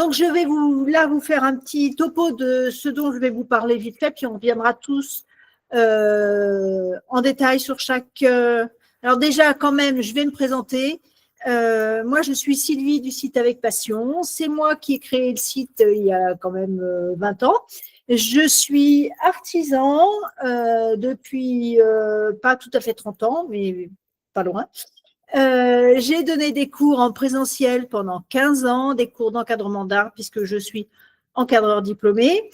Donc, je vais vous faire un petit topo de ce dont je vais vous parler vite fait, puis on reviendra tous en détail sur chaque… alors déjà, quand même, je vais me présenter. Moi, je suis Sylvie du site Avec Passion. C'est moi qui ai créé le site il y a quand même 20 ans. Je suis artisan depuis pas tout à fait 30 ans, mais pas loin. J'ai donné des cours en présentiel pendant 15 ans, des cours d'encadrement d'art, puisque je suis encadreur diplômé.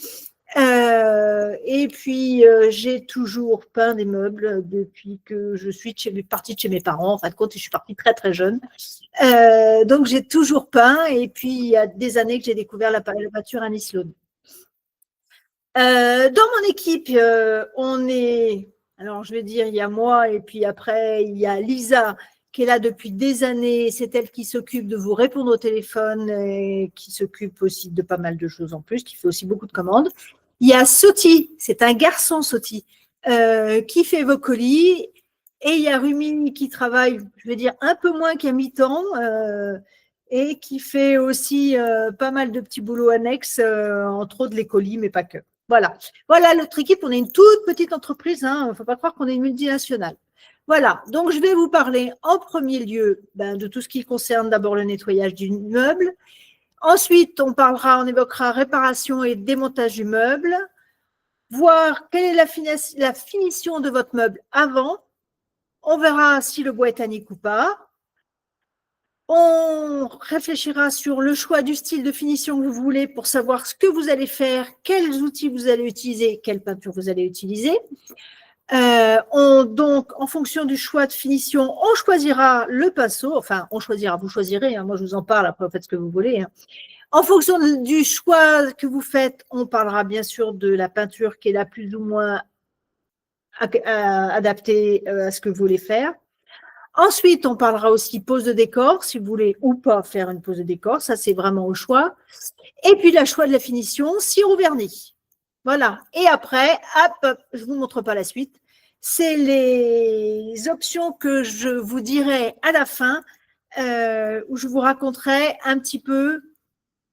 Et puis, j'ai toujours peint des meubles depuis que je suis partie de chez mes parents. En fin de compte, je suis partie très, très jeune. Donc, j'ai toujours peint. Et puis, il y a des années que j'ai découvert la peinture Annie Sloan. Dans mon équipe, on est… Alors, je vais dire, il y a moi et puis après, il y a Lisa qui est là depuis des années. C'est elle qui s'occupe de vous répondre au téléphone et qui s'occupe aussi de pas mal de choses en plus, qui fait aussi beaucoup de commandes. Il y a Soti, c'est un garçon Soti, qui fait vos colis. Et il y a Rumi qui travaille, je vais dire, un peu moins qu'à mi-temps et qui fait aussi pas mal de petits boulots annexes, entre autres les colis, mais pas que. Voilà. Voilà notre équipe. On est une toute petite entreprise. Il ne faut pas croire qu'on est une multinationale. Voilà. Donc, je vais vous parler en premier lieu de tout ce qui concerne d'abord le nettoyage du meuble. Ensuite, on évoquera réparation et démontage du meuble, voir quelle est la finition de votre meuble avant. On verra si le bois est tannique ou pas. On réfléchira sur le choix du style de finition que vous voulez pour savoir ce que vous allez faire, quels outils vous allez utiliser, quelle peinture vous allez utiliser. Donc, en fonction du choix de finition, on choisira le pinceau. Enfin, on choisira, vous choisirez. Moi, je vous en parle, après, vous faites ce que vous voulez. En fonction du choix que vous faites, on parlera bien sûr de la peinture qui est la plus ou moins adaptée à ce que vous voulez faire. Ensuite, on parlera aussi pose de décor, si vous voulez ou pas faire une pose de décor. Ça, c'est vraiment au choix. Et puis, le choix de la finition, cire ou vernis. Voilà. Et après, hop, je ne vous montre pas la suite. C'est les options que je vous dirai à la fin, où je vous raconterai un petit peu,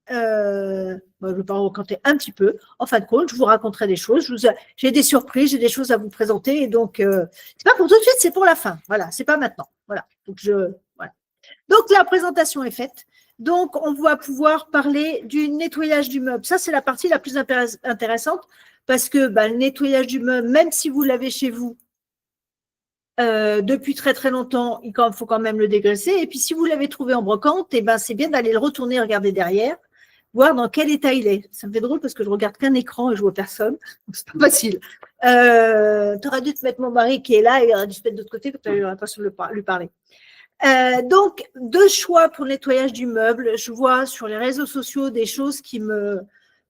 je ne vais pas vous raconter un petit peu, en fin de compte, je vous raconterai des choses, j'ai des surprises, j'ai des choses à vous présenter, et donc, c'est pas pour tout de suite, c'est pour la fin, voilà, c'est pas maintenant, voilà. Voilà. Donc, la présentation est faite, donc, on va pouvoir parler du nettoyage du meuble, ça, c'est la partie la plus intéressante, parce que le nettoyage du meuble, même si vous l'avez chez vous, depuis très très longtemps, il faut quand même le dégraisser. Et puis si vous l'avez trouvé en brocante, c'est bien d'aller le retourner, regarder derrière, voir dans quel état il est. Ça me fait drôle parce que je regarde qu'un écran et je vois personne. C'est pas facile. Tu aurais dû te mettre mon mari qui est là et il aurait dû se mettre de l'autre côté quand tu n'aurais pas su lui parler. Donc, deux choix pour le nettoyage du meuble. Je vois sur les réseaux sociaux des choses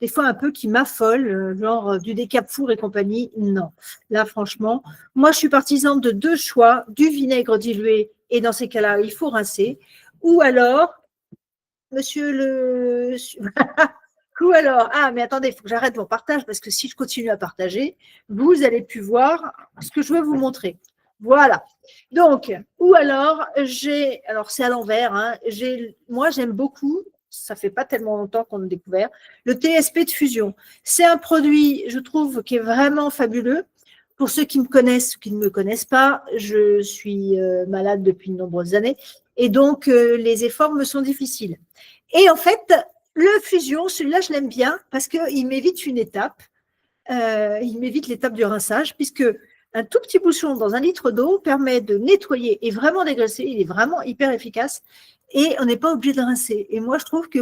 des fois un peu qui m'affolent, genre du décap-four et compagnie. Non, là franchement, moi je suis partisane de deux choix, du vinaigre dilué et dans ces cas-là, il faut rincer. Ou alors, mais attendez, il faut que j'arrête mon partage parce que si je continue à partager, vous allez plus voir ce que je veux vous montrer. Voilà. Donc, ou alors, c'est à l'envers, moi j'aime beaucoup, ça fait pas tellement longtemps qu'on a découvert, le TSP de fusion. C'est un produit, je trouve, qui est vraiment fabuleux. Pour ceux qui me connaissent ou qui ne me connaissent pas, je suis malade depuis de nombreuses années et donc les efforts me sont difficiles. Et en fait, le fusion, celui-là, je l'aime bien parce qu'il m'évite une étape. Il m'évite l'étape du rinçage puisque un tout petit bouchon dans 1 litre d'eau permet de nettoyer et vraiment dégraisser. Il est vraiment hyper efficace et on n'est pas obligé de rincer. Et moi, je trouve que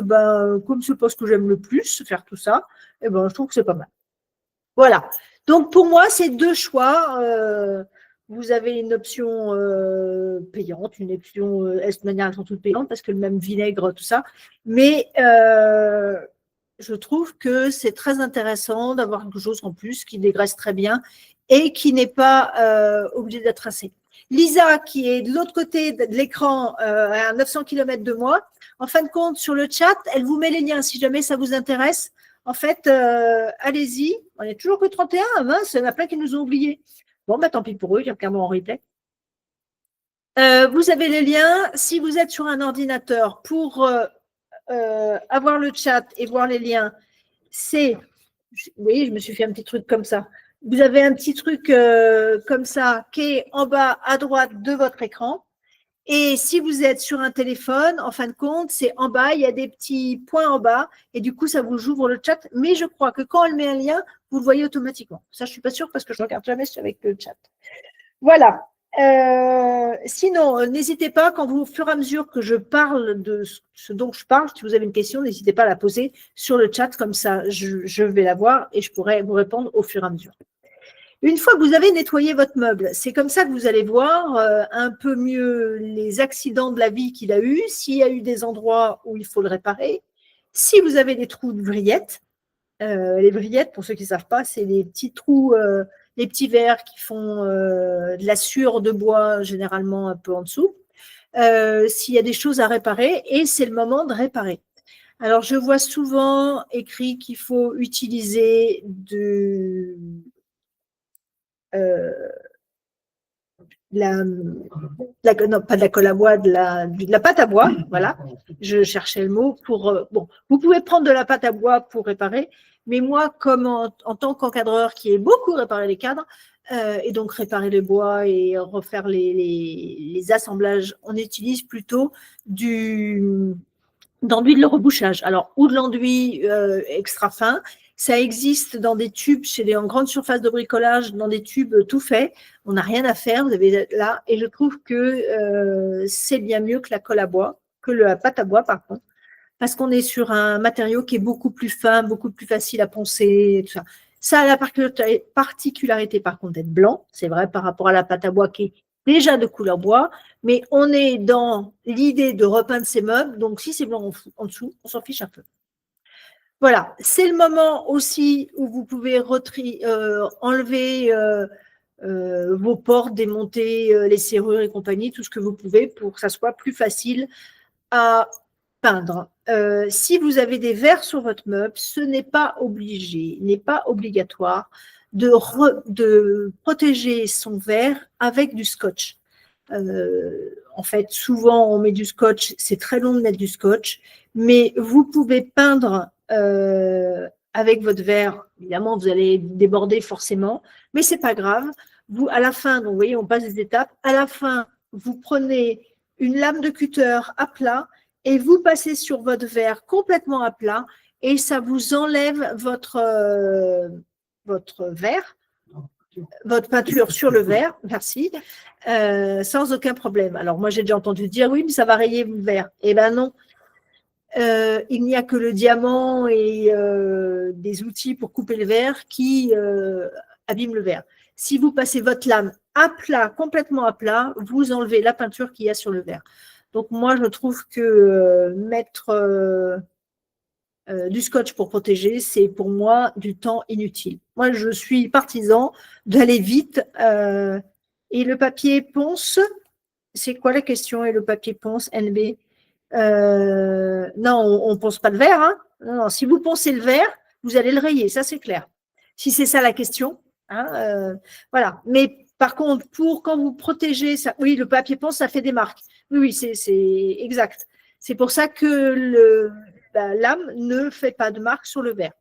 comme c'est pas ce que j'aime le plus, faire tout ça, je trouve que c'est pas mal. Voilà. Donc, pour moi, c'est deux choix. Vous avez une option payante, une option, de manière, elles sont toutes payantes parce que le même vinaigre, tout ça. Mais je trouve que c'est très intéressant d'avoir quelque chose en plus qui dégraisse très bien et qui n'est pas obligé d'être rincé. Lisa, qui est de l'autre côté de l'écran, à 900 km de moi, en fin de compte, sur le chat, elle vous met les liens si jamais ça vous intéresse. En fait, allez-y. On n'est toujours que 31, mince, il y en a plein qui nous ont oubliés. Bon, tant pis pour eux, regardons en replay. Vous avez les liens. Si vous êtes sur un ordinateur pour avoir le chat et voir les liens, c'est, oui, je me suis fait un petit truc comme ça. Vous avez un petit truc comme ça qui est en bas à droite de votre écran. Et si vous êtes sur un téléphone, en fin de compte, c'est en bas, il y a des petits points en bas, et du coup, ça vous ouvre le chat. Mais je crois que quand elle met un lien, vous le voyez automatiquement. Ça, je ne suis pas sûre parce que je ne regarde jamais avec le chat. Voilà. Sinon, n'hésitez pas, quand vous, au fur et à mesure que je parle de ce dont je parle, si vous avez une question, n'hésitez pas à la poser sur le chat, comme ça, je vais la voir et je pourrai vous répondre au fur et à mesure. Une fois que vous avez nettoyé votre meuble, c'est comme ça que vous allez voir un peu mieux les accidents de la vie qu'il a eu, s'il y a eu des endroits où il faut le réparer. Si vous avez des trous de vrillettes, les vrillettes, pour ceux qui ne savent pas, c'est les petits trous, les petits verres qui font de la sueur de bois, généralement un peu en dessous. S'il y a des choses à réparer, et c'est le moment de réparer. Alors, je vois souvent écrit qu'il faut utiliser non, pas de la colle à bois, de la pâte à bois, voilà. Je cherchais le mot pour. Bon, vous pouvez prendre de la pâte à bois pour réparer, mais moi, comme en tant qu'encadreur qui ai beaucoup réparé les cadres, et donc réparer les bois et refaire les assemblages, on utilise plutôt d'enduit de rebouchage. Alors, ou de l'enduit extra fin. Ça existe dans des tubes chez les en grande surface de bricolage, dans des tubes tout faits. On n'a rien à faire, vous avez là. Et je trouve que c'est bien mieux que la colle à bois, que la pâte à bois, par contre, parce qu'on est sur un matériau qui est beaucoup plus fin, beaucoup plus facile à poncer, tout ça. Ça a la particularité, par contre, d'être blanc. C'est vrai par rapport à la pâte à bois qui est déjà de couleur bois, mais on est dans l'idée de repeindre ses meubles. Donc, si c'est blanc en dessous, on s'en fiche un peu. Voilà, c'est le moment aussi où vous pouvez enlever vos portes, démonter les serrures et compagnie, tout ce que vous pouvez pour que ça soit plus facile à peindre. Si vous avez des verres sur votre meuble, ce n'est pas obligé, n'est pas obligatoire de protéger son verre avec du scotch. En fait, souvent, on met du scotch, c'est très long de mettre du scotch, mais vous pouvez peindre avec votre verre. Évidemment, vous allez déborder forcément, mais c'est pas grave. Vous, à la fin, donc, vous voyez, on passe des étapes. À la fin, vous prenez une lame de cutter à plat et vous passez sur votre verre complètement à plat et ça vous enlève votre verre, votre peinture sur le verre, merci, sans aucun problème. Alors moi j'ai déjà entendu dire oui, mais ça va rayer le verre. Eh bien non, il n'y a que le diamant et des outils pour couper le verre qui abîment le verre. Si vous passez votre lame à plat, complètement à plat, vous enlevez la peinture qu'il y a sur le verre. Donc moi je trouve que mettre du scotch pour protéger, c'est pour moi du temps inutile. Moi, je suis partisan d'aller vite. Et le papier ponce, c'est quoi la question? Et le papier ponce, NB non, on ne ponce pas le verre. Hein. Non, si vous poncez le verre, vous allez le rayer, ça c'est clair. Si c'est ça la question. Hein, voilà. Mais par contre, pour quand vous protégez, ça, oui, le papier ponce, ça fait des marques. Oui, oui, c'est exact. C'est pour ça que la lame ne fait pas de marque sur le verre.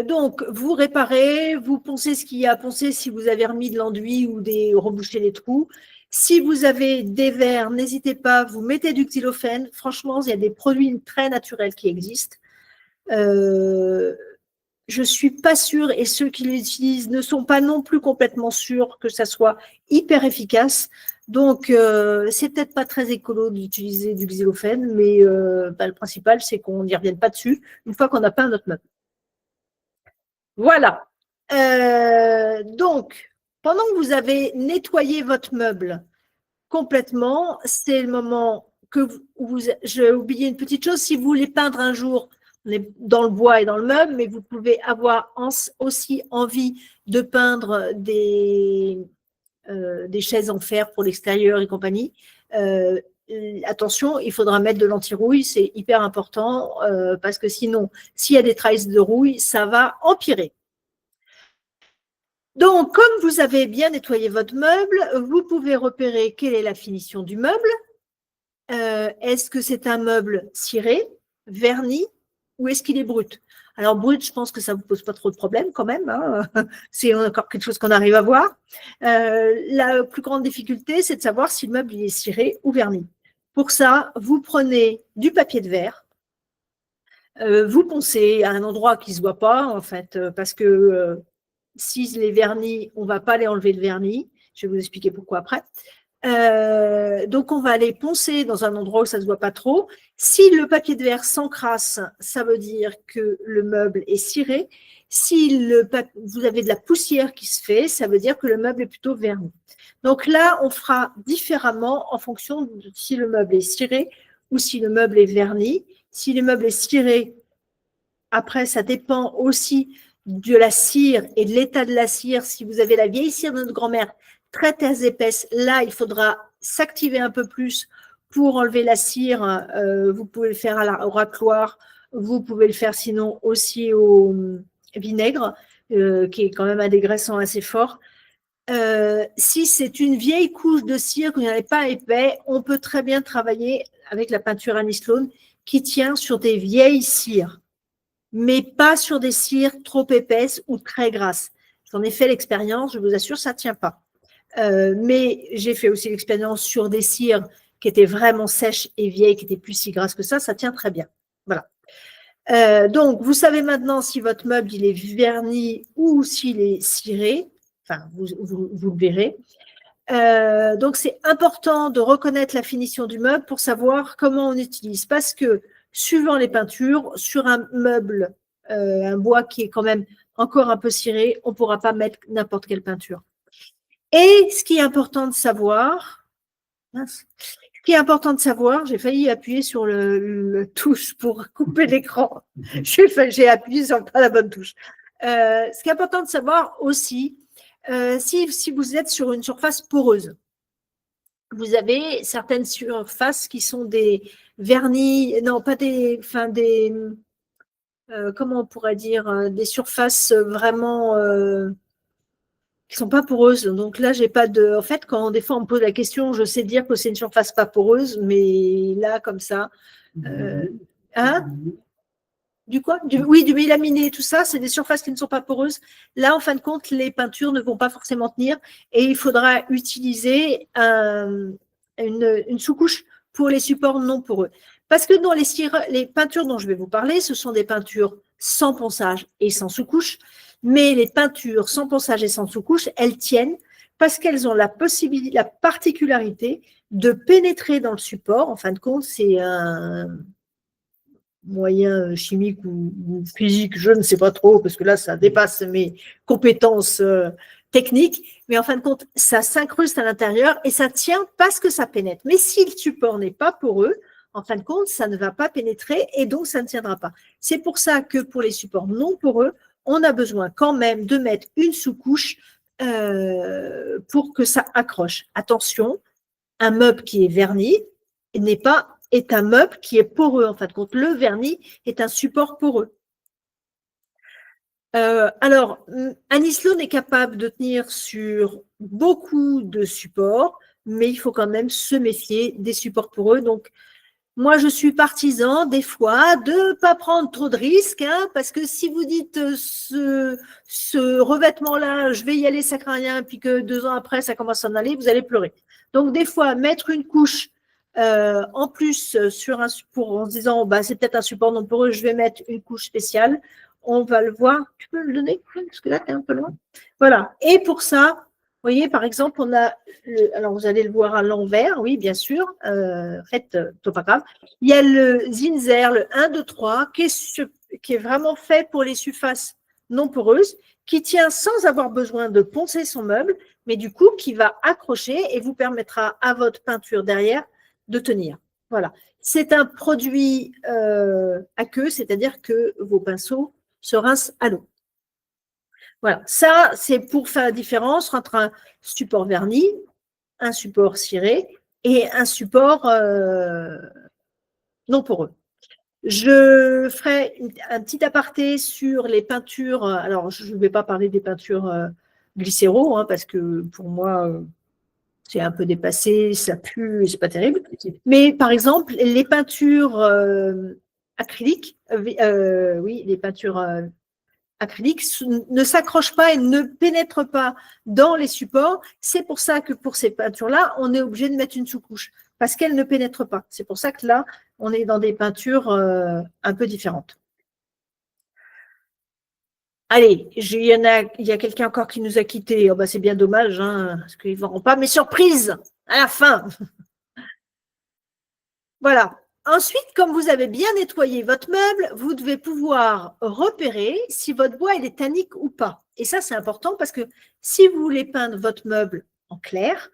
Donc, vous réparez, vous poncez ce qu'il y a à poncer si vous avez remis de l'enduit ou rebouché les trous. Si vous avez des verres, n'hésitez pas, vous mettez du xylophène. Franchement, il y a des produits très naturels qui existent. Je ne suis pas sûre, et ceux qui l'utilisent ne sont pas non plus complètement sûrs que ça soit hyper efficace. Donc, c'est peut-être pas très écolo d'utiliser du xylophène, mais le principal, c'est qu'on n'y revienne pas dessus une fois qu'on a peint notre meuble. Voilà. Donc, pendant que vous avez nettoyé votre meuble complètement, c'est le moment que j'ai oublié une petite chose, si vous voulez peindre un jour, on est dans le bois et dans le meuble, mais vous pouvez avoir aussi envie de peindre des chaises en fer pour l'extérieur et compagnie. Attention, il faudra mettre de l'anti-rouille, c'est hyper important parce que sinon, s'il y a des traces de rouille, ça va empirer. Donc, comme vous avez bien nettoyé votre meuble, vous pouvez repérer quelle est la finition du meuble. Est-ce que c'est un meuble ciré, verni, ou est-ce qu'il est brut? Alors, brut, je pense que ça ne vous pose pas trop de problème quand même, hein. C'est encore quelque chose qu'on arrive à voir. La plus grande difficulté, c'est de savoir si le meuble il est ciré ou verni. Pour ça, vous prenez du papier de verre, vous poncez à un endroit qui ne se voit pas, en fait, parce que si les vernis, on ne va pas les enlever le vernis. Je vais vous expliquer pourquoi après. Donc, on va les poncer dans un endroit où ça ne se voit pas trop. Si le papier de verre s'encrasse, ça veut dire que le meuble est ciré. Si vous avez de la poussière qui se fait, ça veut dire que le meuble est plutôt verni. Donc là, on fera différemment en fonction de si le meuble est ciré ou si le meuble est verni. Si le meuble est ciré, après, ça dépend aussi de la cire et de l'état de la cire. Si vous avez la vieille cire de notre grand-mère, très épaisse, là, il faudra s'activer un peu plus pour enlever la cire. Vous pouvez le faire au racloir, vous pouvez le faire sinon aussi au vinaigre, qui est quand même un dégraissant assez fort. Si c'est une vieille couche de cire que vous n'avez pas épais, on peut très bien travailler avec la peinture Annie Sloan qui tient sur des vieilles cires, mais pas sur des cires trop épaisses ou très grasses. J'en ai fait l'expérience, je vous assure, ça ne tient pas. Mais j'ai fait aussi l'expérience sur des cires qui étaient vraiment sèches et vieilles, qui n'étaient plus si grasses que ça tient très bien. Voilà. Donc, vous savez maintenant si votre meuble il est verni ou s'il est ciré. Enfin, vous le verrez. Donc, c'est important de reconnaître la finition du meuble pour savoir comment on utilise. Parce que, suivant les peintures, sur un meuble, un bois qui est quand même encore un peu ciré, on ne pourra pas mettre n'importe quelle peinture. Et ce qui est important de savoir, j'ai failli appuyer sur le touche pour couper l'écran. J'ai appuyé sur pas la bonne touche. Ce qui est important de savoir aussi, si vous êtes sur une surface poreuse, vous avez certaines surfaces qui sont des vernis, non pas des, enfin des, comment on pourrait dire, des surfaces vraiment qui sont pas poreuses. Donc là, j'ai pas de. En fait, quand des fois on me pose la question, je sais dire que c'est une surface pas poreuse, mais là, comme ça, hein? Du quoi? Oui, du mélaminé, tout ça, c'est des surfaces qui ne sont pas poreuses. Là, en fin de compte, les peintures ne vont pas forcément tenir et il faudra utiliser une sous-couche pour les supports non poreux. Parce que dans les peintures dont je vais vous parler, ce sont des peintures sans ponçage et sans sous-couche, mais les peintures sans ponçage et sans sous-couche, elles tiennent parce qu'elles ont la particularité de pénétrer dans le support. En fin de compte, c'est un moyen chimique ou physique, je ne sais pas trop, parce que là, ça dépasse mes compétences techniques, mais en fin de compte, ça s'incruste à l'intérieur et ça tient parce que ça pénètre. Mais si le support n'est pas poreux, en fin de compte, ça ne va pas pénétrer et donc ça ne tiendra pas. C'est pour ça que pour les supports non poreux, on a besoin quand même de mettre une sous-couche pour que ça accroche. Attention, un meuble qui est verni est un meuble qui est poreux. En fin de compte, le vernis est un support poreux. Alors, Annie Sloan est capable de tenir sur beaucoup de supports, mais il faut quand même se méfier des supports poreux. Donc, moi, je suis partisan, des fois, de ne pas prendre trop de risques, hein, parce que si vous dites ce revêtement-là, je vais y aller, ça craint rien, puis que 2 ans après, ça commence à en aller, vous allez pleurer. Donc, des fois, mettre une couche en plus sur un support en se disant, bah, c'est peut-être un support non poreux, je vais mettre une couche spéciale. On va le voir. Tu peux me le donner? Parce que là, tu es un peu loin. Voilà. Et pour ça, vous voyez, par exemple, on a, alors vous allez le voir à l'envers, oui, bien sûr, faites topographe. Il y a le Zinsser, le 1, 2, 3, qui est vraiment fait pour les surfaces non poreuses, qui tient sans avoir besoin de poncer son meuble, mais du coup, qui va accrocher et vous permettra à votre peinture derrière de tenir. Voilà. C'est un produit à queue, c'est-à-dire que vos pinceaux se rincent à l'eau. Voilà, ça, c'est pour faire la différence entre un support verni, un support ciré et un support non poreux. Je ferai un petit aparté sur les peintures. Alors, je ne vais pas parler des peintures glycéro, hein, parce que pour moi, c'est un peu dépassé, ça pue, c'est pas terrible. Mais par exemple, les peintures acryliques, oui, les peintures acryliques ne s'accrochent pas et ne pénètrent pas dans les supports. C'est pour ça que pour ces peintures-là, on est obligé de mettre une sous-couche parce qu'elles ne pénètrent pas. C'est pour ça que là, on est dans des peintures un peu différentes. Allez, il y a quelqu'un encore qui nous a quittés. Oh, bah, c'est bien dommage, hein, parce qu'ils ne verront pas mes surprises à la fin. Voilà. Ensuite, comme vous avez bien nettoyé votre meuble, vous devez pouvoir repérer si votre bois il est tannique ou pas. Et ça, c'est important parce que si vous voulez peindre votre meuble en clair,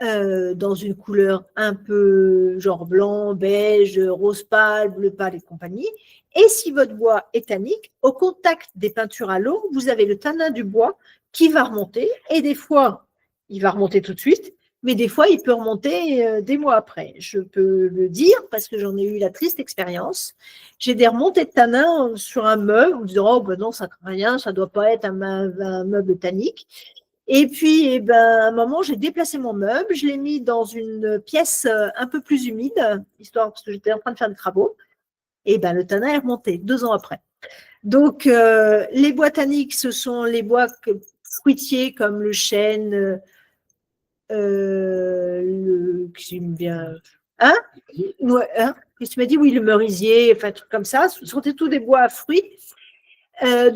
dans une couleur un peu genre blanc, beige, rose pâle, bleu pâle et compagnie, et si votre bois est tannique, au contact des peintures à l'eau, vous avez le tanin du bois qui va remonter, et des fois, il va remonter tout de suite, mais des fois, il peut remonter des mois après. Je peux le dire parce que j'en ai eu la triste expérience. J'ai des remontées de tanin sur un meuble, en disant, oh ben non, ça ne craint rien, ça ne doit pas être un meuble tannique. Et puis, eh ben, à un moment, j'ai déplacé mon meuble, je l'ai mis dans une pièce un peu plus humide, histoire parce que j'étais en train de faire des travaux. Et ben, le tanin est remonté 2 ans après. Donc, les bois tanniques, ce sont les bois fruitiers comme le chêne, qui me vient. Hein? Ouais, hein? Qu'est-ce que tu m'as dit? Oui, le merisier, enfin, trucs comme ça. Ce sont tous des bois à fruits.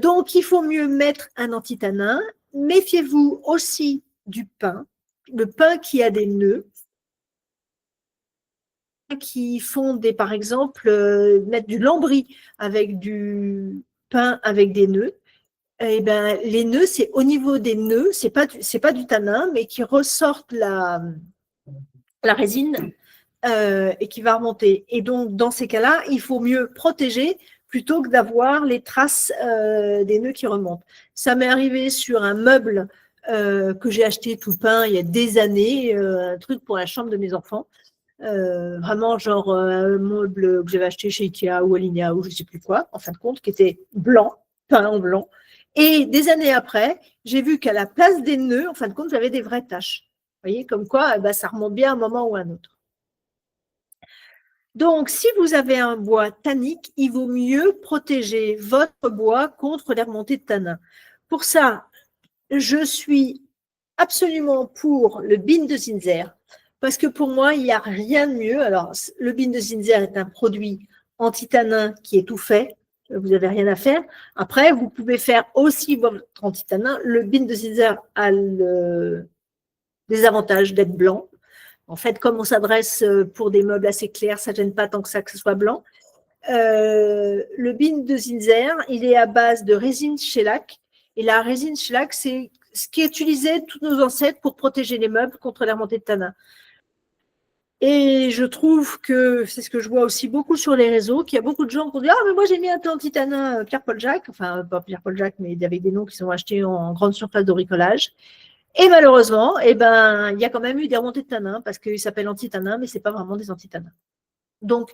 Donc, il faut mieux mettre un antitanin. Méfiez-vous aussi du pin, le pin qui a des nœuds, qui font des, par exemple, mettre du lambris avec du pain avec des nœuds. Eh ben, les nœuds, c'est au niveau des nœuds, c'est pas du tanin, mais qui ressortent la résine et qui va remonter. Et donc, dans ces cas-là, il faut mieux protéger plutôt que d'avoir les traces des nœuds qui remontent. Ça m'est arrivé sur un meuble que j'ai acheté tout peint il y a des années, un truc pour la chambre de mes enfants. Vraiment genre un meuble que j'avais acheté chez Ikea ou Alinia ou je ne sais plus quoi, en fin de compte, qui était blanc, peint en blanc. Et des années après, j'ai vu qu'à la place des nœuds, en fin de compte, j'avais des vraies taches. Vous voyez, comme quoi, eh ben, ça remonte bien à un moment ou à un autre. Donc, si vous avez un bois tannique, il vaut mieux protéger votre bois contre les remontées de tanin. Pour ça, je suis absolument pour le bin de Zinsser, parce que pour moi, il n'y a rien de mieux. Alors, le bin de Zinsser est un produit anti-tanin qui est tout fait. Vous n'avez rien à faire. Après, vous pouvez faire aussi votre anti-tanin. Le bin de Zinsser a le désavantage d'être blanc. En fait, comme on s'adresse pour des meubles assez clairs, ça ne gêne pas tant que ça que ce soit blanc. Le bin de Zinsser, il est à base de résine shellac. Et la résine shellac, c'est ce qui utilisait tous nos ancêtres pour protéger les meubles contre la remontée de tanin. Et je trouve que c'est ce que je vois aussi beaucoup sur les réseaux, qu'il y a beaucoup de gens qui ont dit « Ah, mais moi j'ai mis un anti-tanin Pierre-Paul Jacques », enfin pas Pierre-Paul Jacques, mais avec des noms qui sont achetés en grande surface de bricolage. Et malheureusement, eh ben, il y a quand même eu des remontées de tanin parce qu'ils s'appellent anti-tanin, mais ce n'est pas vraiment des anti-tanins. Donc,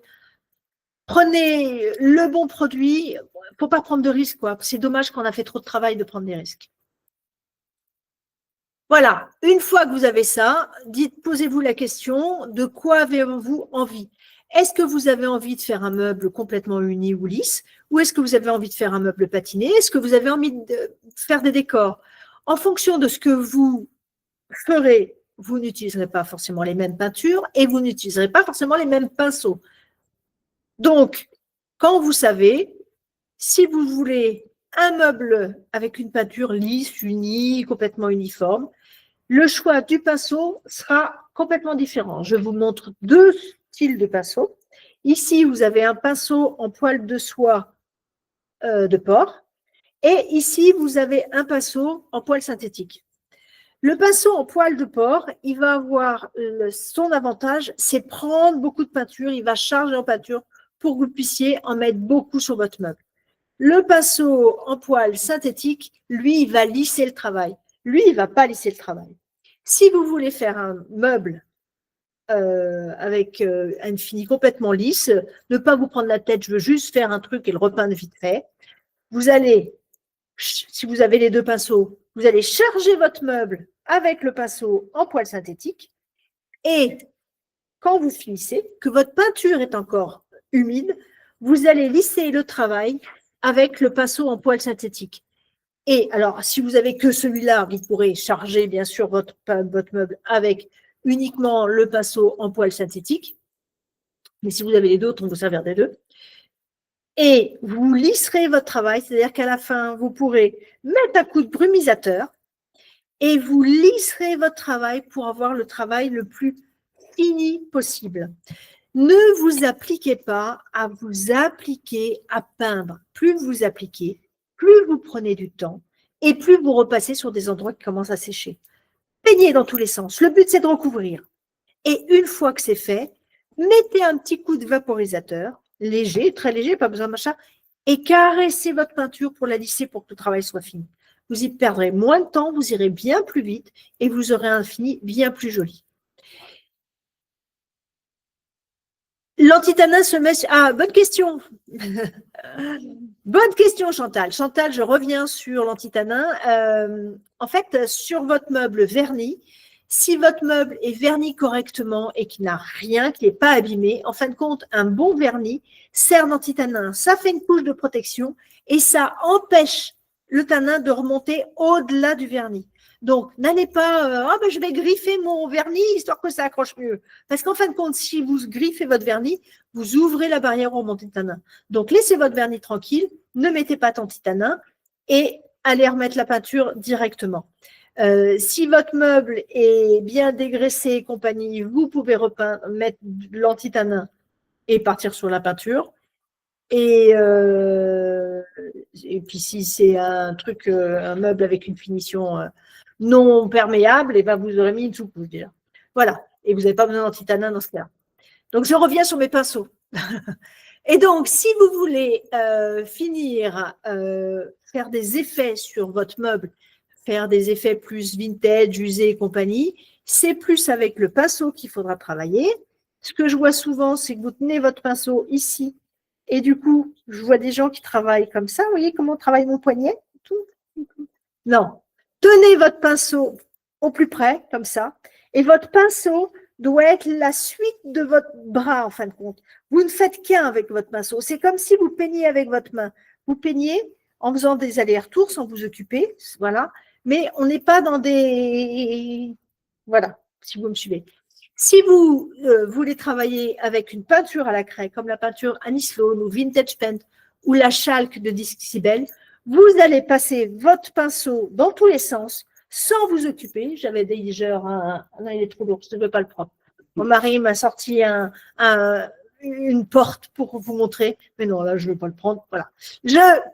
prenez le bon produit, il ne faut pas prendre de risques, quoi. C'est dommage qu'on a fait trop de travail de prendre des risques. Voilà, une fois que vous avez ça, posez-vous la question de quoi avez-vous envie? Est-ce que vous avez envie de faire un meuble complètement uni ou lisse? Ou est-ce que vous avez envie de faire un meuble patiné? Est-ce que vous avez envie de faire des décors? En fonction de ce que vous ferez, vous n'utiliserez pas forcément les mêmes peintures et vous n'utiliserez pas forcément les mêmes pinceaux. Donc, quand vous savez, si vous voulez un meuble avec une peinture lisse, unie, complètement uniforme, le choix du pinceau sera complètement différent. Je vous montre 2 styles de pinceau. Ici, vous avez un pinceau en poil de soie de porc et ici, vous avez un pinceau en poil synthétique. Le pinceau en poil de porc, il va avoir son avantage, c'est prendre beaucoup de peinture, il va charger en peinture pour que vous puissiez en mettre beaucoup sur votre meuble. Le pinceau en poil synthétique, lui, il va lisser le travail. Lui, il ne va pas lisser le travail. Si vous voulez faire un meuble avec un fini complètement lisse, ne pas vous prendre la tête, je veux juste faire un truc et le repeindre vite fait, vous allez, si vous avez les 2 pinceaux, vous allez charger votre meuble avec le pinceau en poil synthétique Et quand vous finissez, que votre peinture est encore humide, vous allez lisser le travail avec le pinceau en poils synthétique. Et alors, si vous n'avez que celui-là, vous pourrez charger bien sûr votre meuble avec uniquement le pinceau en poils synthétique. Mais si vous avez les deux, on peut servir des deux. Et vous lisserez votre travail, c'est-à-dire qu'à la fin, vous pourrez mettre un coup de brumisateur et vous lisserez votre travail pour avoir le travail le plus fini possible. Ne vous appliquez pas à vous appliquer à peindre. Plus vous appliquez, plus vous prenez du temps et plus vous repassez sur des endroits qui commencent à sécher. Peignez dans tous les sens. Le but, c'est de recouvrir. Et une fois que c'est fait, mettez un petit coup de vaporisateur, léger, très léger, pas besoin de machin, et caressez votre peinture pour la lisser pour que le travail soit fini. Vous y perdrez moins de temps, vous irez bien plus vite et vous aurez un fini bien plus joli. L'antitanin se met… Ah, bonne question. Bonne question, Chantal. Chantal, je reviens sur l'antitanin. En fait, sur votre meuble verni, si votre meuble est verni correctement et qu'il n'a rien, qu'il n'est pas abîmé, en fin de compte, un bon vernis sert d'antitanin. Ça fait une couche de protection et ça empêche le tanin de remonter au-delà du vernis. Donc, n'allez pas, oh, ben, je vais griffer mon vernis histoire que ça accroche mieux. Parce qu'en fin de compte, si vous griffez votre vernis, vous ouvrez la barrière au remontée de tanin. Donc, laissez votre vernis tranquille, ne mettez pas d'antitanin et allez remettre la peinture directement. Si votre meuble est bien dégraissé et compagnie, vous pouvez mettre de l'antitanin et partir sur la peinture. Et puis, si c'est un truc, un meuble avec une finition non perméable, et ben vous aurez mis une sous-couche déjà. Voilà. Et vous n'avez pas besoin d'antitanin dans ce cas. Donc, je reviens sur mes pinceaux. Et donc, si vous voulez finir, faire des effets sur votre meuble, faire des effets plus vintage, usés et compagnie, c'est plus avec le pinceau qu'il faudra travailler. Ce que je vois souvent, c'est que vous tenez votre pinceau ici, et du coup, je vois des gens qui travaillent comme ça. Vous voyez comment travaille mon poignet? Non. Tenez votre pinceau au plus près, comme ça, et votre pinceau doit être la suite de votre bras, en fin de compte. Vous ne faites qu'un avec votre pinceau. C'est comme si vous peignez avec votre main. Vous peignez en faisant des allers-retours sans vous occuper, voilà. Mais on n'est pas dans des… Voilà, si vous me suivez. Si vous voulez travailler avec une peinture à la craie, comme la peinture Annie Sloan ou Vintage Paint ou la chalk de Discibel, vous allez passer votre pinceau dans tous les sens sans vous occuper. J'avais déjà non, il est trop lourd, je ne veux pas le prendre. Mon mari m'a sorti une porte pour vous montrer, mais non, là, je ne veux pas le prendre. Voilà.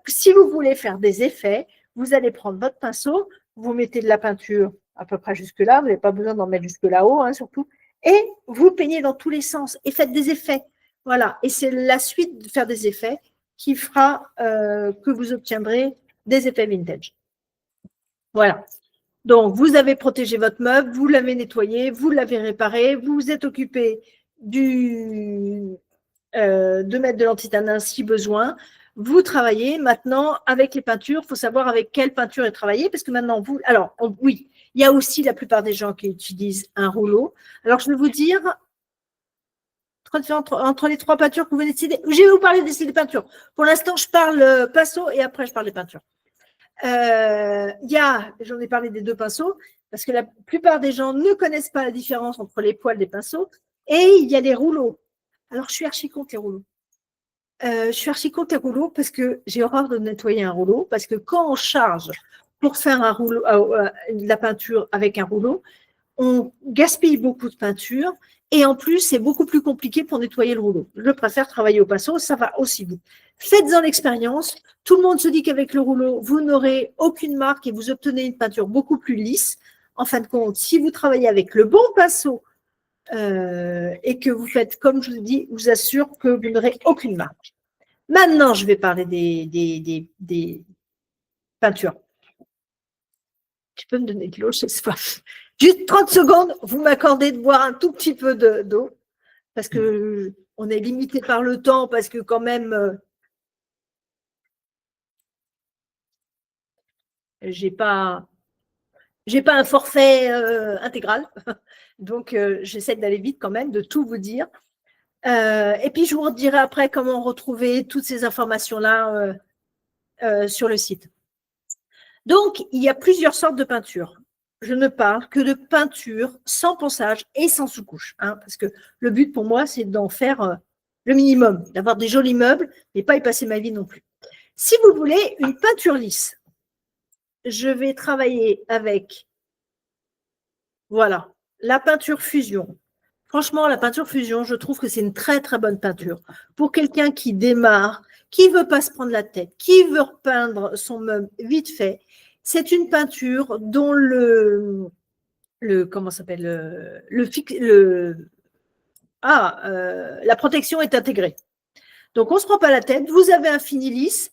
Si vous voulez faire des effets, vous allez prendre votre pinceau, vous mettez de la peinture à peu près jusque-là, vous n'avez pas besoin d'en mettre jusque là-haut, hein, surtout, et vous peignez dans tous les sens et faites des effets. Voilà, et c'est la suite de faire des effets qui fera que vous obtiendrez des effets vintage. Voilà. Donc, vous avez protégé votre meuble, vous l'avez nettoyé, vous l'avez réparé, vous vous êtes occupé de mettre de l'antitanin si besoin. Vous travaillez maintenant avec les peintures. Il faut savoir avec quelle peinture est travaillée parce que maintenant, vous… Alors, oui, il y a aussi la plupart des gens qui utilisent un rouleau. Alors, je vais vous dire… Entre les trois peintures que vous venez de citer. Je vais vous parler des styles de peinture. Pour l'instant, je parle pinceau et après, je parle des peintures. J'en ai parlé des deux pinceaux, parce que la plupart des gens ne connaissent pas la différence entre les poils des pinceaux, et il y a les rouleaux. Alors, je suis archi contre les rouleaux. Je suis archi contre les rouleaux parce que j'ai horreur de nettoyer un rouleau, parce que quand on charge pour faire un rouleau, de la peinture avec un rouleau, on gaspille beaucoup de peinture et en plus, c'est beaucoup plus compliqué pour nettoyer le rouleau. Je préfère travailler au pinceau, ça va aussi vite. Faites-en l'expérience. Tout le monde se dit qu'avec le rouleau, vous n'aurez aucune marque et vous obtenez une peinture beaucoup plus lisse. En fin de compte, si vous travaillez avec le bon pinceau et que vous faites, comme je vous dis, je vous assure que vous n'aurez aucune marque. Maintenant, je vais parler des peintures. Tu peux me donner de l'eau, je sais pas. Juste 30 secondes, vous m'accordez de boire un tout petit peu d'eau, parce qu'on est limité par le temps, parce que quand même, j'ai pas… J'ai pas un forfait intégral, donc j'essaie d'aller vite quand même, de tout vous dire. Et puis, je vous redirai après comment retrouver toutes ces informations-là sur le site. Donc, il y a plusieurs sortes de peintures. Je ne parle que de peinture sans ponçage et sans sous-couche, hein, parce que le but pour moi, c'est d'en faire le minimum, d'avoir des jolis meubles, mais pas y passer ma vie non plus. Si vous voulez une peinture lisse, je vais travailler avec, voilà, la peinture fusion. Franchement, la peinture fusion, je trouve que c'est une très, très bonne peinture. Pour quelqu'un qui démarre, qui ne veut pas se prendre la tête, qui veut repeindre son meuble vite fait, c'est une peinture dont comment s'appelle la protection est intégrée. Donc, on ne se prend pas la tête. Vous avez un fini lisse,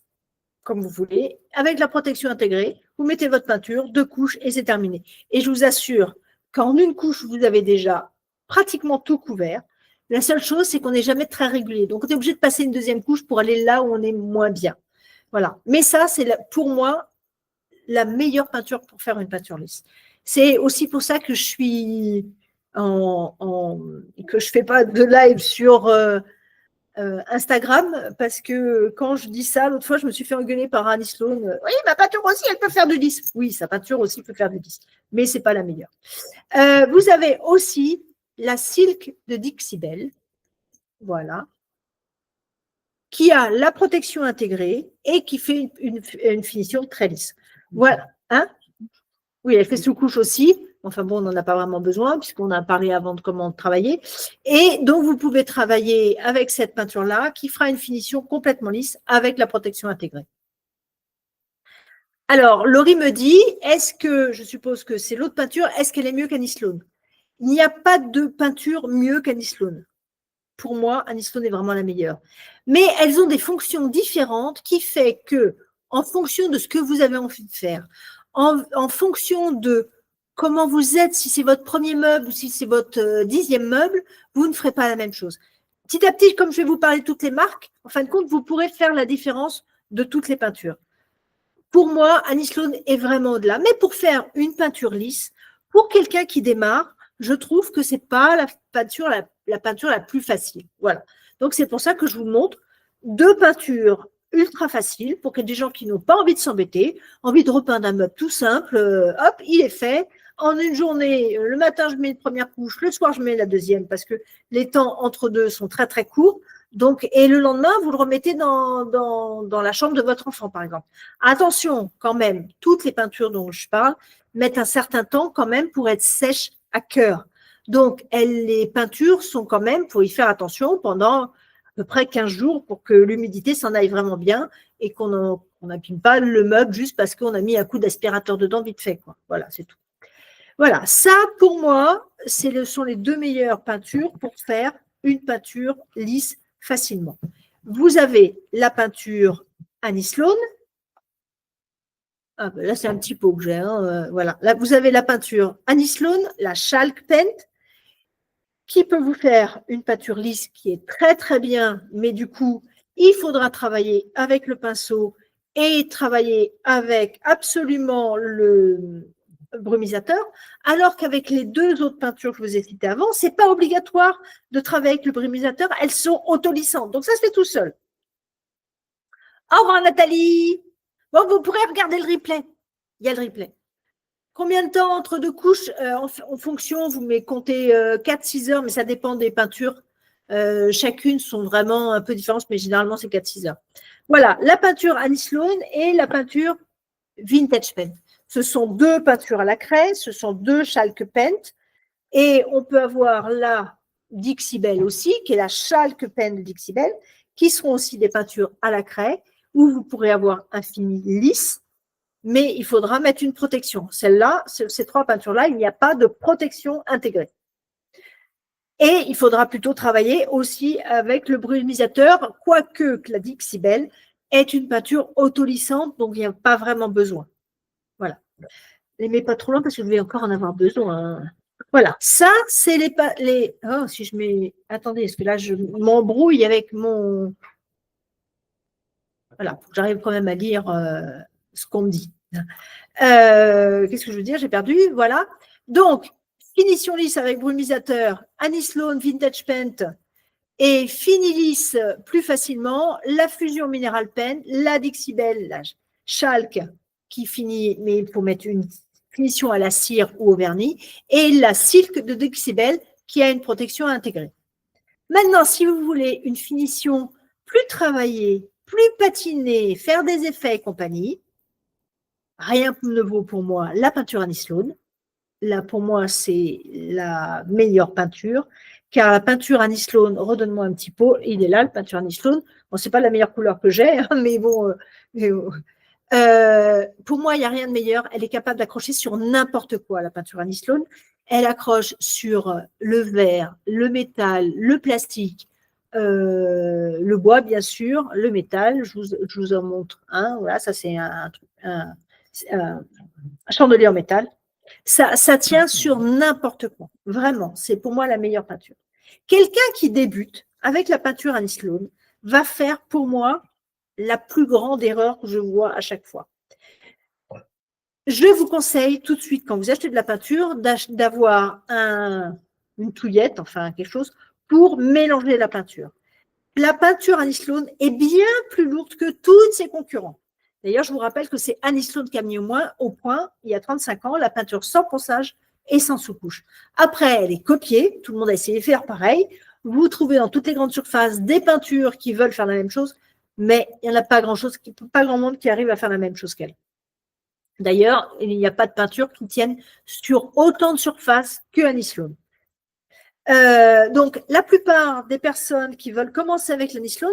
comme vous voulez, avec la protection intégrée. Vous mettez votre peinture, 2 couches et c'est terminé. Et je vous assure qu'en une couche, vous avez déjà pratiquement tout couvert. La seule chose, c'est qu'on n'est jamais très régulier. Donc, on est obligé de passer une deuxième couche pour aller là où on est moins bien. Voilà. Mais ça, c'est pour moi la meilleure peinture pour faire une peinture lisse. C'est aussi pour ça que je suis que je fais pas de live sur Instagram, parce que quand je dis ça, l'autre fois, je me suis fait engueuler par Annie Sloan. Oui, ma peinture aussi, elle peut faire du lisse. Oui, sa peinture aussi peut faire du lisse, mais c'est pas la meilleure. Vous avez aussi la Silk de Dixie Belle, voilà, qui a la protection intégrée et qui fait une finition très lisse. Voilà, hein? Oui, elle fait sous-couche aussi. Enfin bon, on n'en a pas vraiment besoin puisqu'on a parlé avant de comment travailler. Et donc, vous pouvez travailler avec cette peinture-là qui fera une finition complètement lisse avec la protection intégrée. Alors, Laurie me dit, est-ce que, je suppose que c'est l'autre peinture, est-ce qu'elle est mieux qu'Annie Sloan? Il n'y a pas de peinture mieux qu'Annie Sloan. Pour moi, Annie Sloan est vraiment la meilleure. Mais elles ont des fonctions différentes qui fait que, en fonction de ce que vous avez envie de faire, en fonction de comment vous êtes, si c'est votre premier meuble ou si c'est votre 10e meuble, vous ne ferez pas la même chose. Petit à petit, comme je vais vous parler de toutes les marques, en fin de compte, vous pourrez faire la différence de toutes les peintures. Pour moi, Annie Sloan est vraiment au-delà. Mais pour faire une peinture lisse, pour quelqu'un qui démarre, je trouve que ce n'est pas la peinture la plus facile. Voilà. Donc, c'est pour ça que je vous montre 2 peintures ultra faciles pour que des gens qui n'ont pas envie de s'embêter, envie de repeindre un meuble tout simple, hop, il est fait. En une journée, le matin, je mets une première couche, le soir, je mets la deuxième parce que les temps entre deux sont très, très courts. Donc, et le lendemain, vous le remettez dans la chambre de votre enfant, par exemple. Attention, quand même, toutes les peintures dont je parle mettent un certain temps quand même pour être sèches à cœur. Donc, les peintures sont quand même, il faut y faire attention pendant à peu près 15 jours pour que l'humidité s'en aille vraiment bien et qu'on n'abîme pas le meuble juste parce qu'on a mis un coup d'aspirateur dedans vite fait, quoi. Voilà, c'est tout. Voilà, ça pour moi, ce sont les 2 meilleures peintures pour faire une peinture lisse facilement. Vous avez la peinture Annie Sloan. Ah ben là, c'est un petit pot que j'ai. Hein, voilà. Là, vous avez la peinture Annie Sloan, la Chalk Paint, qui peut vous faire une peinture lisse qui est très, très bien, mais du coup, il faudra travailler avec le pinceau et travailler avec absolument le brumisateur, alors qu'avec les 2 autres peintures que je vous ai citées avant, ce n'est pas obligatoire de travailler avec le brumisateur, elles sont autolissantes. Donc, ça se fait tout seul. Au revoir, Nathalie. Bon, vous pourrez regarder le replay. Il y a le replay. Combien de temps entre 2 couches en fonction, vous mettez compter 4-6 heures, mais ça dépend des peintures. Chacune sont vraiment un peu différentes, mais généralement, c'est 4-6 heures. Voilà, la peinture Annie Sloan et la peinture Vintage Paint. Ce sont 2 peintures à la craie, ce sont 2 Chalk Paint. Et on peut avoir la Dixie Belle aussi, qui est la Chalk Paint de Dixie Belle, qui seront aussi des peintures à la craie, où vous pourrez avoir un fini lisse, mais il faudra mettre une protection. Celle-là, ces 3 peintures-là, il n'y a pas de protection intégrée. Et il faudra plutôt travailler aussi avec le brumisateur, quoique la Dixie Belle est une peinture autolissante, donc il n'y a pas vraiment besoin. Voilà. Ne les mets pas trop loin parce que je vais encore en avoir besoin. Voilà, ça, c'est les... Oh, si je mets... Attendez, parce que là, je m'embrouille avec mon... Voilà, j'arrive quand même à lire ce qu'on me dit. Qu'est-ce que je veux dire? J'ai perdu, voilà. Donc, finition lisse avec brumisateur, Annie Sloan Vintage Paint et fini lisse plus facilement, la fusion Mineral Pen, la Dixibel, la Chalk qui finit, mais il faut mettre une finition à la cire ou au vernis, et la Silk de Dixibel qui a une protection intégrée. Maintenant, si vous voulez une finition plus travaillée, plus patinée, faire des effets et compagnie, rien ne vaut pour moi la peinture Annie Sloan. Là, pour moi, c'est la meilleure peinture, car la peinture Annie Sloan, redonne-moi un petit pot, il est là, la peinture Annie Sloan. Bon, c'est pas la meilleure couleur que j'ai, hein, mais bon, pour moi, il n'y a rien de meilleur. Elle est capable d'accrocher sur n'importe quoi, la peinture Annie Sloan. Elle accroche sur le verre, le métal, le plastique, le bois, bien sûr, le métal. Je vous en montre un. Voilà, ça, c'est un chandelier en métal. Ça tient sur n'importe quoi. Vraiment, c'est pour moi la meilleure peinture. Quelqu'un qui débute avec la peinture Annie Sloan va faire pour moi la plus grande erreur que je vois à chaque fois. Je vous conseille tout de suite, quand vous achetez de la peinture, d'avoir une touillette, enfin quelque chose, pour mélanger la peinture. La peinture Annie Sloan est bien plus lourde que tous ses concurrents. D'ailleurs, je vous rappelle que c'est Annie Sloan qui a mis au point, il y a 35 ans, la peinture sans ponçage et sans sous-couche. Après, elle est copiée, tout le monde a essayé de faire pareil. Vous trouvez dans toutes les grandes surfaces des peintures qui veulent faire la même chose, mais il n'y en a pas grand monde qui arrive à faire la même chose qu'elle. D'ailleurs, il n'y a pas de peinture qui tienne sur autant de surface que Annie Sloan. Donc, la plupart des personnes qui veulent commencer avec l'Annie Sloan,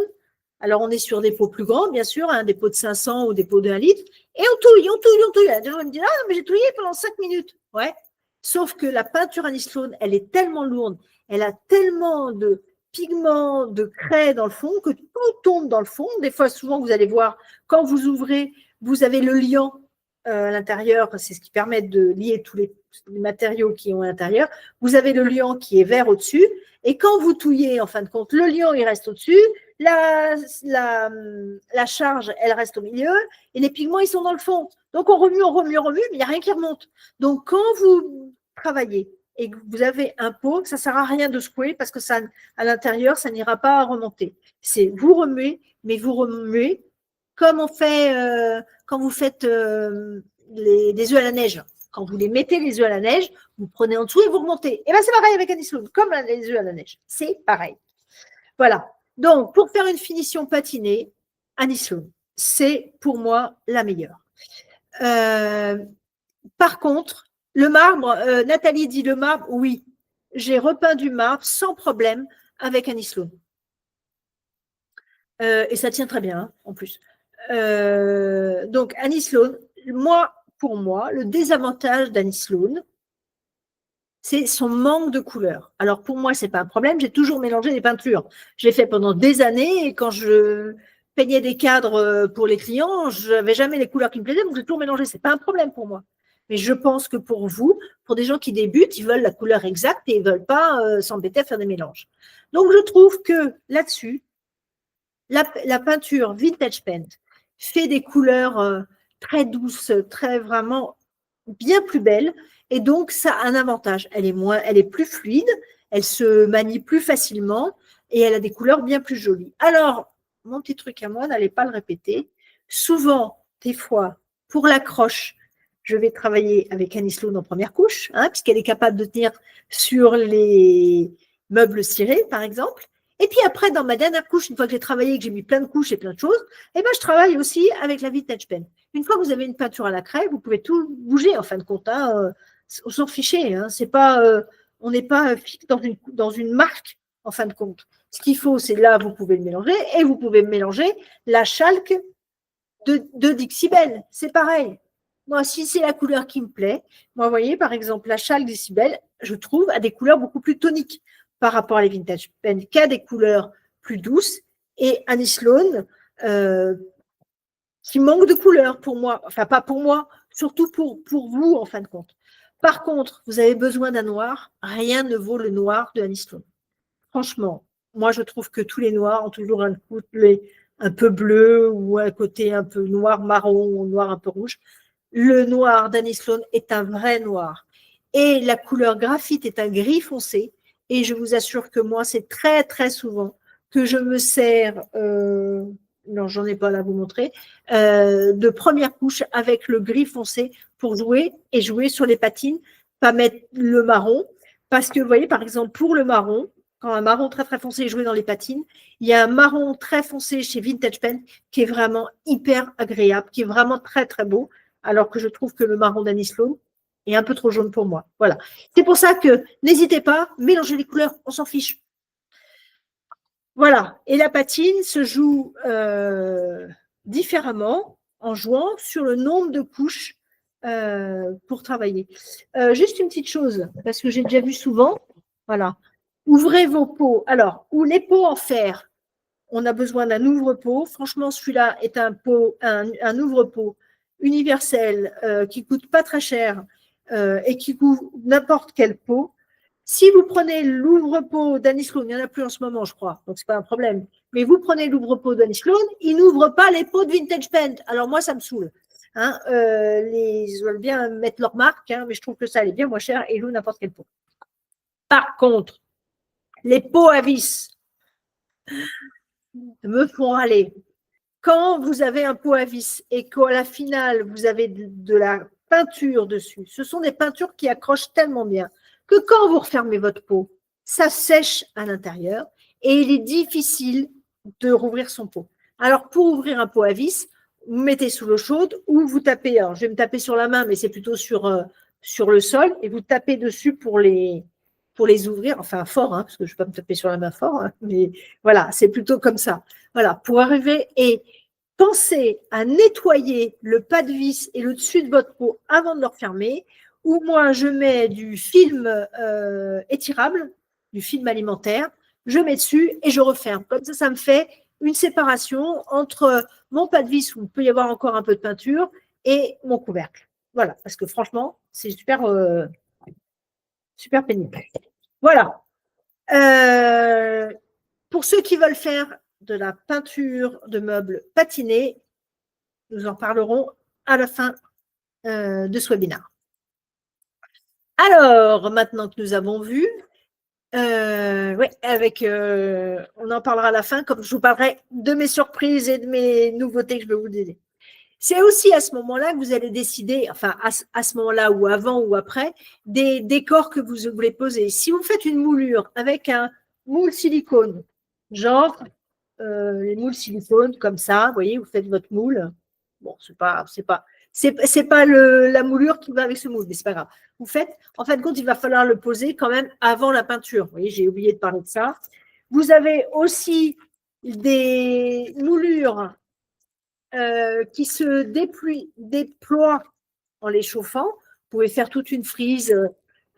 alors on est sur des pots plus grands, bien sûr, des pots de 500 ou des pots de 1 litre, et on touille. Des gens me disent, ah, mais j'ai touillé pendant 5 minutes. Ouais. Sauf que la peinture Annie Sloan, elle est tellement lourde, elle a tellement de pigments, de craie dans le fond, que tout tombe dans le fond. Des fois, souvent, vous allez voir, quand vous ouvrez, vous avez le liant à l'intérieur, c'est ce qui permet de lier tous les matériaux qui ont à l'intérieur. Vous avez le liant qui est vert au-dessus, et quand vous touillez, en fin de compte, le liant, il reste au-dessus, la charge, elle reste au milieu, et les pigments, ils sont dans le fond. Donc, on remue, mais il n'y a rien qui remonte. Donc, quand vous travaillez et que vous avez un pot, ça ne sert à rien de secouer parce que ça, à l'intérieur, ça n'ira pas remonter. C'est vous remuez, mais vous remuez comme on fait quand vous faites des œufs à la neige. Quand vous les mettez les œufs à la neige, vous prenez en dessous et vous remontez. Et bien, c'est pareil avec Annie Sloan, comme les œufs à la neige. C'est pareil. Voilà. Donc, pour faire une finition patinée, Annie Sloan, c'est pour moi la meilleure. Par contre, le marbre, Nathalie dit le marbre, oui. J'ai repeint du marbre sans problème avec Annie Sloan. Et ça tient très bien, hein, en plus. Donc, Annie Sloan, pour moi, le désavantage d'Annie Sloan, c'est son manque de couleur. Alors, pour moi, ce n'est pas un problème. J'ai toujours mélangé les peintures. Je l'ai fait pendant des années et quand je peignais des cadres pour les clients, je n'avais jamais les couleurs qui me plaisaient, donc j'ai toujours mélangé. Ce n'est pas un problème pour moi. Mais je pense que pour vous, pour des gens qui débutent, ils veulent la couleur exacte et ils ne veulent pas s'embêter à faire des mélanges. Donc, je trouve que là-dessus, la peinture Vintage Paint fait des couleurs très douces, très vraiment bien plus belles. Et donc, ça a un avantage. Elle est plus fluide, elle se manie plus facilement et elle a des couleurs bien plus jolies. Alors, mon petit truc à moi, n'allez pas le répéter. Souvent, des fois, pour l'accroche, je vais travailler avec Annie Sloan en première couche, puisqu'elle est capable de tenir sur les meubles cirés, par exemple. Et puis après, dans ma dernière couche, une fois que j'ai travaillé, que j'ai mis plein de couches et plein de choses, je travaille aussi avec la Vintage Pen. Une fois que vous avez une peinture à la craie, vous pouvez tout bouger en fin de compte. On s'en fichait. C'est pas, on n'est pas fixe dans une marque en fin de compte. Ce qu'il faut, c'est là, vous pouvez le mélanger et vous pouvez mélanger la chalk de Dixibel. C'est pareil. Moi, si c'est la couleur qui me plaît, moi, vous voyez, par exemple, la chalk Dixibel, je trouve, a des couleurs beaucoup plus toniques par rapport à les Vintage Pen, qui a des couleurs plus douces, et Annie Sloan, qui manque de couleurs pour moi, enfin pas pour moi, surtout pour vous en fin de compte. Par contre, vous avez besoin d'un noir, rien ne vaut le noir de Annie Sloan. Franchement, moi je trouve que tous les noirs ont toujours un côté un peu bleu ou un côté un peu noir marron ou noir un peu rouge. Le noir d'Annie Sloan est un vrai noir. Et la couleur graphite est un gris foncé. Et je vous assure que moi, c'est très, très souvent que je me sers, non, j'en ai pas là à vous montrer, de première couche avec le gris foncé pour jouer et jouer sur les patines, pas mettre le marron. Parce que, vous voyez, par exemple, pour le marron, quand un marron très, très foncé est joué dans les patines, il y a un marron très foncé chez Vintage Pen qui est vraiment hyper agréable, qui est vraiment très, très beau, alors que je trouve que le marron d'Annie Sloan est un peu trop jaune pour moi. Voilà. C'est pour ça que n'hésitez pas, mélangez les couleurs, on s'en fiche. Voilà. Et la patine se joue différemment en jouant sur le nombre de couches pour travailler. Juste une petite chose, parce que j'ai déjà vu souvent. Voilà. Ouvrez vos pots. Alors, ou les pots en fer, on a besoin d'un ouvre-pot. Franchement, celui-là est un pot, un ouvre-pot universel qui ne coûte pas très cher et qui couvre n'importe quel pot. Si vous prenez l'ouvre-pot d'Annie Sloan, il n'y en a plus en ce moment, je crois, donc ce n'est pas un problème. Mais vous prenez l'ouvre-pot d'Annie Sloan, il n'ouvre pas les pots de Vintage Pen. Alors moi, ça me saoule. Hein, ils veulent bien mettre leur marque, hein, mais je trouve que ça, elle est bien moins cher et il ouvre n'importe quel pot. Par contre, les pots à vis me font râler. Quand vous avez un pot à vis et qu'à la finale, vous avez de la peinture dessus, ce sont des peintures qui accrochent tellement bien que quand vous refermez votre pot, ça sèche à l'intérieur et il est difficile de rouvrir son pot. Alors, pour ouvrir un pot à vis, vous mettez sous l'eau chaude ou vous tapez, alors je vais me taper sur la main, mais c'est plutôt sur le sol, et vous tapez dessus pour les ouvrir, enfin fort, hein, parce que je ne vais pas me taper sur la main fort, hein, mais voilà, c'est plutôt comme ça. Voilà, pour arriver et pensez à nettoyer le pas de vis et le dessus de votre pot avant de le refermer, ou moi je mets du film étirable, du film alimentaire, je mets dessus et je referme. Comme ça me fait une séparation entre mon pas de vis où il peut y avoir encore un peu de peinture et mon couvercle. Voilà, parce que franchement, c'est super, super pénible. Voilà. Pour ceux qui veulent faire de la peinture de meubles patinés, nous en parlerons à la fin de ce webinaire. Alors, maintenant que nous avons vu, on en parlera à la fin, comme je vous parlerai de mes surprises et de mes nouveautés que je vais vous donner. C'est aussi à ce moment-là que vous allez décider, enfin à ce moment-là ou avant ou après, des décors que vous voulez poser. Si vous faites une moulure avec un moule silicone, genre les moules silicone comme ça, vous voyez, vous faites votre moule. Bon, c'est pas la moulure qui va avec ce moule, mais c'est pas grave. Vous faites, en fin de compte, il va falloir le poser quand même avant la peinture. Vous voyez, j'ai oublié de parler de ça. Vous avez aussi des moulures qui se déploient en les chauffant. Vous pouvez faire toute une frise,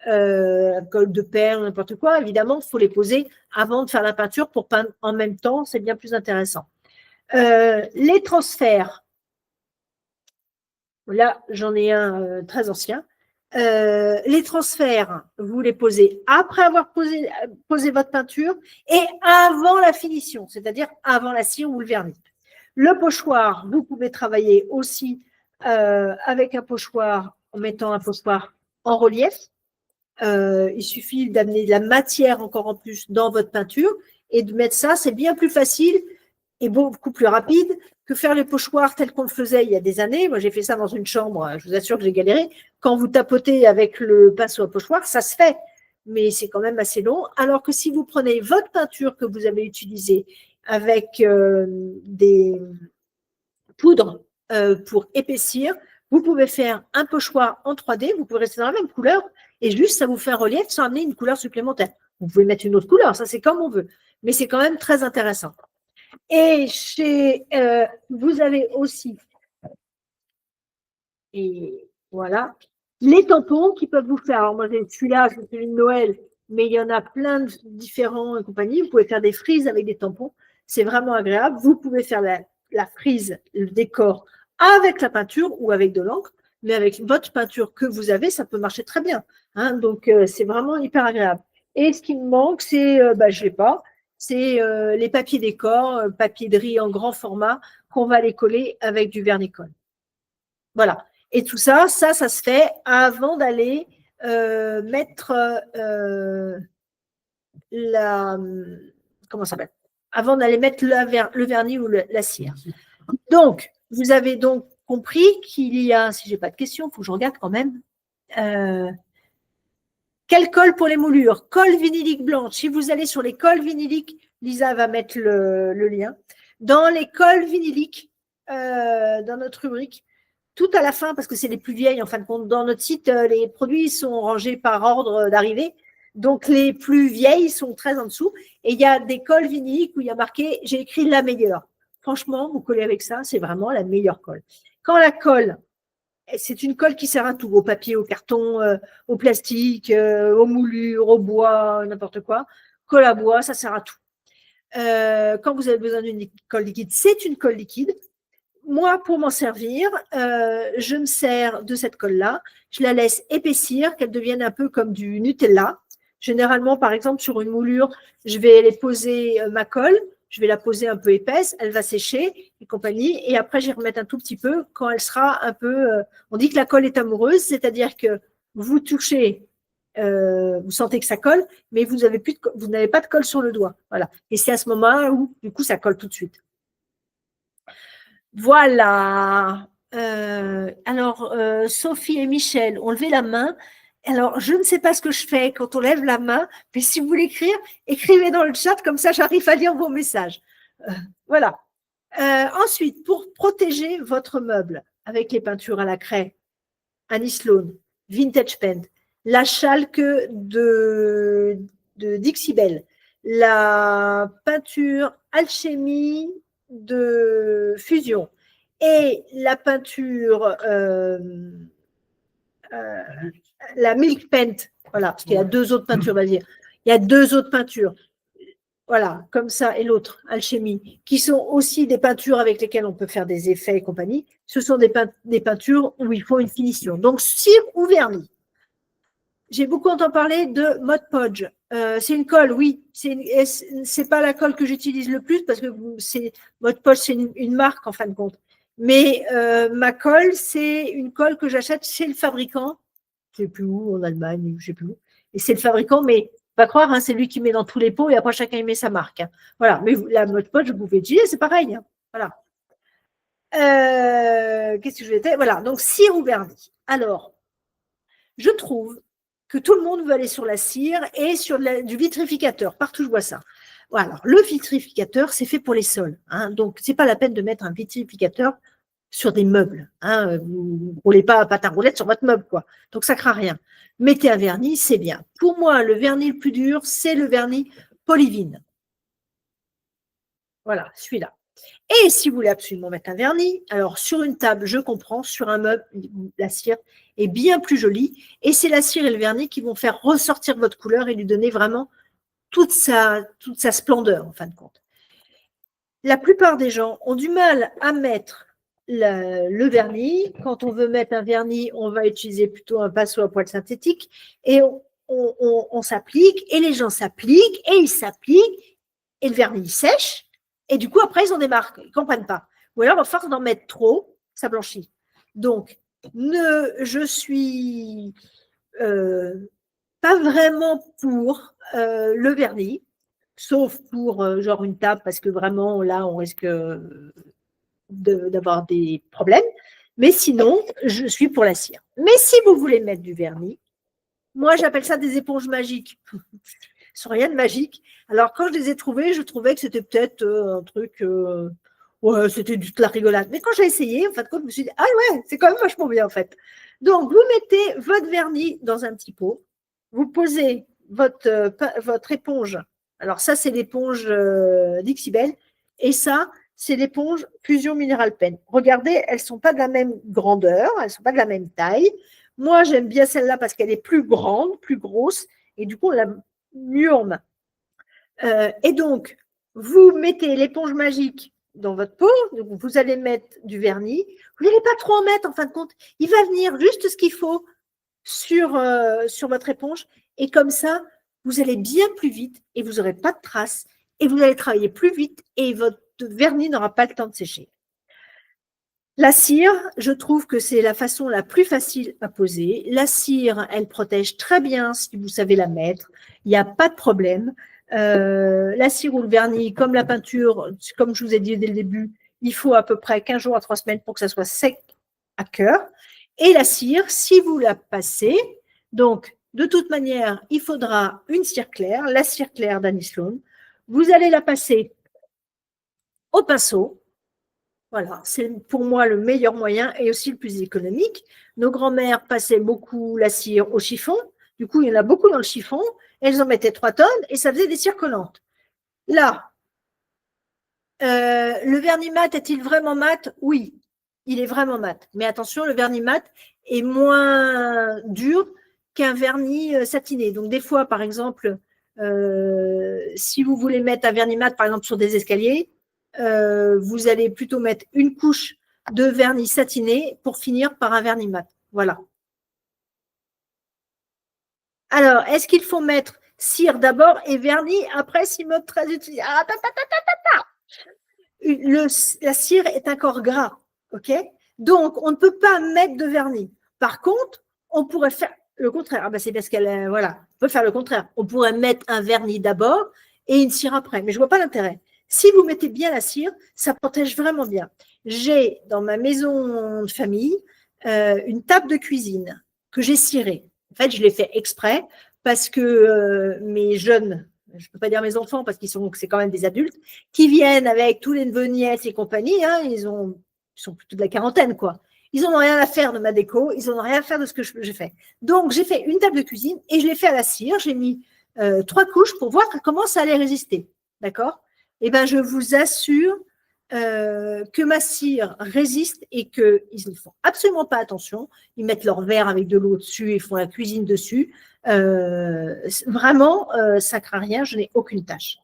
col de perles, n'importe quoi. Évidemment, il faut les poser avant de faire la peinture pour peindre en même temps. C'est bien plus intéressant. Les transferts. Là, j'en ai un très ancien. Les transferts, vous les posez après avoir posé votre peinture et avant la finition, c'est-à-dire avant la cire ou le vernis. Le pochoir, vous pouvez travailler aussi avec un pochoir en mettant un pochoir en relief. Il suffit d'amener de la matière encore en plus dans votre peinture et de mettre ça, c'est bien plus facile et beaucoup plus rapide que faire les pochoirs tels qu'on le faisait il y a des années. Moi, j'ai fait ça dans une chambre, je vous assure que j'ai galéré. Quand vous tapotez avec le pinceau à pochoir, ça se fait, mais c'est quand même assez long. Alors que si vous prenez votre peinture que vous avez utilisée avec des poudres pour épaissir, vous pouvez faire un pochoir en 3D, vous pouvez rester dans la même couleur et juste ça vous fait un relief sans amener une couleur supplémentaire. Vous pouvez mettre une autre couleur, ça c'est comme on veut, mais c'est quand même très intéressant. Et vous avez aussi, et voilà, les tampons qui peuvent vous faire. Alors moi, celui-là, je celui de Noël, mais il y en a plein de différents et compagnie. Vous pouvez faire des frises avec des tampons. C'est vraiment agréable. Vous pouvez faire la frise, le décor avec la peinture ou avec de l'encre, mais avec votre peinture que vous avez, ça peut marcher très bien. Hein, donc, c'est vraiment hyper agréable. Et ce qui me manque, c'est, je ne l'ai pas, c'est les papiers décor, papier de riz en grand format, qu'on va les coller avec du vernicole. Voilà. Et tout ça, ça se fait avant d'aller mettre comment ça s'appelle? Avant d'aller mettre le vernis ou la cire. Donc, vous avez donc compris qu'il y a, si je n'ai pas de questions, il faut que je regarde quand même. Quelle colle pour les moulures? Colle vinylique blanche. Si vous allez sur les colles vinyliques, Lisa va mettre le lien. Dans les colles vinyliques, dans notre rubrique, tout à la fin, parce que c'est les plus vieilles, en fin de compte, dans notre site, les produits sont rangés par ordre d'arrivée. Donc, les plus vieilles sont très en dessous. Et il y a des colles vinyliques où il y a marqué « J'ai écrit la meilleure ». Franchement, vous collez avec ça, c'est vraiment la meilleure colle. Quand la colle, c'est une colle qui sert à tout, au papier, au carton, au plastique, aux moulures, au bois, n'importe quoi. Colle à bois, ça sert à tout. Quand vous avez besoin d'une colle liquide, c'est une colle liquide. Moi, pour m'en servir, je me sers de cette colle-là. Je la laisse épaissir, qu'elle devienne un peu comme du Nutella. Généralement, par exemple, sur une moulure, je vais aller poser ma colle, je vais la poser un peu épaisse, elle va sécher et compagnie. Et après, je vais remettre un tout petit peu quand elle sera un peu… on dit que la colle est amoureuse, c'est-à-dire que vous touchez, vous sentez que ça colle, mais vous n'avez pas de colle sur le doigt. Voilà. Et c'est à ce moment où, du coup, ça colle tout de suite. Voilà. Alors, Sophie et Michel ont levé la main. Alors, je ne sais pas ce que je fais quand on lève la main, mais si vous voulez écrire, écrivez dans le chat, comme ça j'arrive à lire vos messages. Voilà. Ensuite, pour protéger votre meuble avec les peintures à la craie, Annie Sloan, Vintage Paint, la chalque de Dixie Bell, la peinture Alchimie de Fusion et la peinture la Milk Paint, voilà, parce qu'il y a deux autres peintures, on va dire. Il y a deux autres peintures, voilà, comme ça, et l'autre, Alchimie, qui sont aussi des peintures avec lesquelles on peut faire des effets et compagnie. Ce sont des peintures où il faut une finition. Donc, cire ou vernis. J'ai beaucoup entendu parler de Mod Podge. C'est une colle, oui. C'est pas la colle que j'utilise le plus parce que Mod Podge, c'est une marque en fin de compte. Mais ma colle, c'est une colle que j'achète chez le fabricant. Je ne sais plus où, en Allemagne, je ne sais plus où. Et c'est le fabricant, mais pas croire, hein, c'est lui qui met dans tous les pots et après chacun y met sa marque. Hein. Voilà. Mais la Mod Podge, vous pouvez utiliser, c'est pareil. Hein. Voilà. Qu'est-ce que je vais dire? Voilà. Donc, cire ou vernis. Alors, je trouve que tout le monde veut aller sur la cire et sur du vitrificateur. Partout, je vois ça. Voilà. Alors, le vitrificateur, c'est fait pour les sols. Hein, donc, ce n'est pas la peine de mettre un vitrificateur sur des meubles. Hein, vous ne roulez pas à pâte à roulettes sur votre meuble, quoi. Donc, ça ne craint rien. Mettez un vernis, c'est bien. Pour moi, le vernis le plus dur, c'est le vernis Polyvine. Voilà, celui-là. Et si vous voulez absolument mettre un vernis, alors sur une table, je comprends, sur un meuble, la cire est bien plus jolie. Et c'est la cire et le vernis qui vont faire ressortir votre couleur et lui donner vraiment toute sa splendeur, en fin de compte. La plupart des gens ont du mal à mettre le vernis. Quand on veut mettre un vernis, on va utiliser plutôt un pinceau à poils synthétique et on s'applique et les gens s'appliquent et ils s'appliquent et le vernis sèche. Et du coup, après, ils en démarquent, ils ne comprennent pas. Ou alors, à force d'en mettre trop, ça blanchit. Donc, je suis pas vraiment pour le vernis, sauf pour genre une table, parce que vraiment, là, on risque d'avoir des problèmes. Mais sinon, je suis pour la cire. Mais si vous voulez mettre du vernis, moi, j'appelle ça des éponges magiques. Sans rien de magique. Alors, quand je les ai trouvées, je trouvais que c'était peut-être un truc, ouais, c'était de la rigolade. Mais quand j'ai essayé, en fin de compte, je me suis dit, ah ouais, c'est quand même vachement bien, en fait. Donc, vous mettez votre vernis dans un petit pot, vous posez votre éponge. Alors, ça, c'est l'éponge Dixie Bell, et ça, c'est l'éponge Fusion Mineral Pen. Regardez, elles ne sont pas de la même grandeur, elles ne sont pas de la même taille. Moi, j'aime bien celle-là parce qu'elle est plus grande, plus grosse, et du coup, on l'a mieux en main. Et donc, vous mettez l'éponge magique dans votre pot, donc vous allez mettre du vernis. Vous n'allez pas trop en mettre, en fin de compte. Il va venir juste ce qu'il faut sur votre éponge. Et comme ça, vous allez bien plus vite et vous n'aurez pas de traces. Et vous allez travailler plus vite et votre vernis n'aura pas le temps de sécher. La cire, je trouve que c'est la façon la plus facile à poser. La cire, elle protège très bien si vous savez la mettre. Il n'y a pas de problème. La cire ou le vernis, comme la peinture, comme je vous ai dit dès le début, il faut à peu près 15 jours à 3 semaines pour que ça soit sec à cœur. Et la cire, si vous la passez, donc de toute manière, il faudra une cire claire, la cire claire d'Annie Sloan. Vous allez la passer au pinceau. Voilà, c'est pour moi le meilleur moyen et aussi le plus économique. Nos grands-mères passaient beaucoup la cire au chiffon. Du coup, il y en a beaucoup dans le chiffon. Elles en mettaient 3 tonnes et ça faisait des cires collantes. Là, le vernis mat est-il vraiment mat? Oui, il est vraiment mat. Mais attention, le vernis mat est moins dur qu'un vernis satiné. Donc, des fois, par exemple, si vous voulez mettre un vernis mat, par exemple, sur des escaliers, vous allez plutôt mettre une couche de vernis satiné pour finir par un vernis mat. Voilà. Alors, est-ce qu'il faut mettre cire d'abord et vernis après si mode très utilisé? La cire est un corps gras, ok? Donc, on ne peut pas mettre de vernis. Par contre, on pourrait faire le contraire. Ah ben, c'est parce qu'elle, voilà, on peut faire le contraire. On pourrait mettre un vernis d'abord et une cire après. Mais je ne vois pas l'intérêt. Si vous mettez bien la cire, ça protège vraiment bien. J'ai dans ma maison de famille une table de cuisine que j'ai cirée. En fait, je l'ai fait exprès parce que mes jeunes, je ne peux pas dire mes enfants parce c'est quand même des adultes, qui viennent avec tous les neveux, nièces et compagnie, hein, ils sont plutôt de la quarantaine, quoi. Ils n'en ont rien à faire de ma déco, ils n'en ont rien à faire de ce que j'ai fait. Donc, j'ai fait une table de cuisine et je l'ai fait à la cire. J'ai mis 3 couches pour voir comment ça allait résister. D'accord? Eh bien, je vous assure que ma cire résiste et qu'ils ne font absolument pas attention. Ils mettent leur verre avec de l'eau dessus, ils font la cuisine dessus. Vraiment, ça ne craint rien, je n'ai aucune tâche.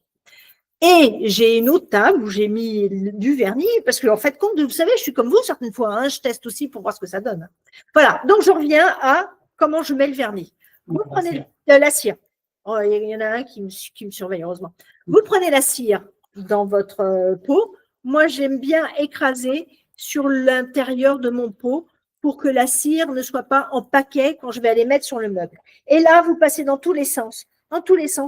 Et j'ai une autre table où j'ai mis du vernis, parce que en fait, comme vous savez, je suis comme vous certaines fois, hein, je teste aussi pour voir ce que ça donne. Voilà, donc je reviens à comment je mets le vernis. Vous prenez la cire. Oh, il y en a un qui me surveille, heureusement. Vous prenez la cire dans votre pot. Moi, j'aime bien écraser sur l'intérieur de mon pot pour que la cire ne soit pas en paquet quand je vais aller mettre sur le meuble. Et là, vous passez dans tous les sens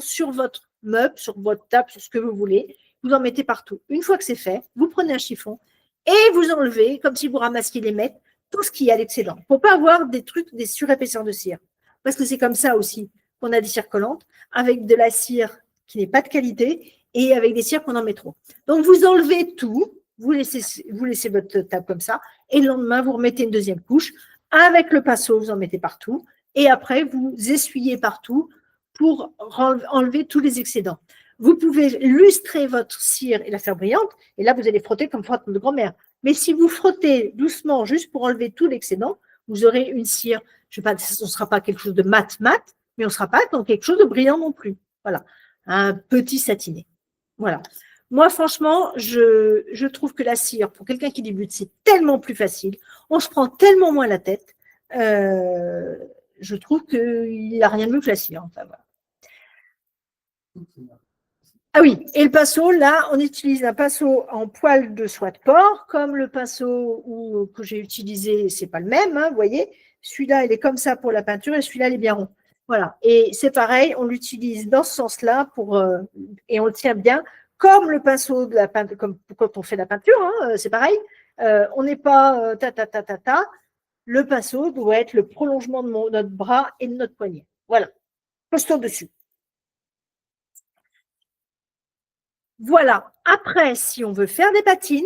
sur votre meuble, sur votre table, sur ce que vous voulez. Vous en mettez partout. Une fois que c'est fait, vous prenez un chiffon et vous enlevez, comme si vous ramassiez les mètres, tout ce qui est à l'excédent. Pour ne pas avoir des trucs, des surépaisseurs de cire. Parce que c'est comme ça aussi qu'on a des cires collantes, avec de la cire qui n'est pas de qualité et avec des cires qu'on en met trop. Donc, vous enlevez tout, vous laissez votre table comme ça, et le lendemain, vous remettez une deuxième couche. Avec le pinceau, vous en mettez partout, et après, vous essuyez partout pour enlever tous les excédents. Vous pouvez lustrer votre cire et la faire brillante, et là, vous allez frotter comme frotte de grand-mère. Mais si vous frottez doucement, juste pour enlever tout l'excédent, vous aurez une cire, je sais pas, ce ne sera pas quelque chose de mat, mais on ne sera pas dans quelque chose de brillant non plus. Voilà, un petit satiné. Voilà. Moi, franchement, je trouve que la cire, pour quelqu'un qui débute, c'est tellement plus facile. On se prend tellement moins la tête. Je trouve qu'il n'y a rien de mieux que la cire. Enfin, voilà. Ah oui, et le pinceau, là, on utilise un pinceau en poil de soie de porc, comme le pinceau que j'ai utilisé, c'est pas le même, hein, vous voyez. Celui-là, il est comme ça pour la peinture et celui-là, il est bien rond. Voilà, et c'est pareil, on l'utilise dans ce sens-là et on le tient bien, comme le pinceau de la peinture, comme quand on fait la peinture, hein, c'est pareil. On n'est pas ta. Le pinceau doit être le prolongement de notre bras et de notre poignet. Voilà, costaud dessus. Voilà. Après, si on veut faire des patines,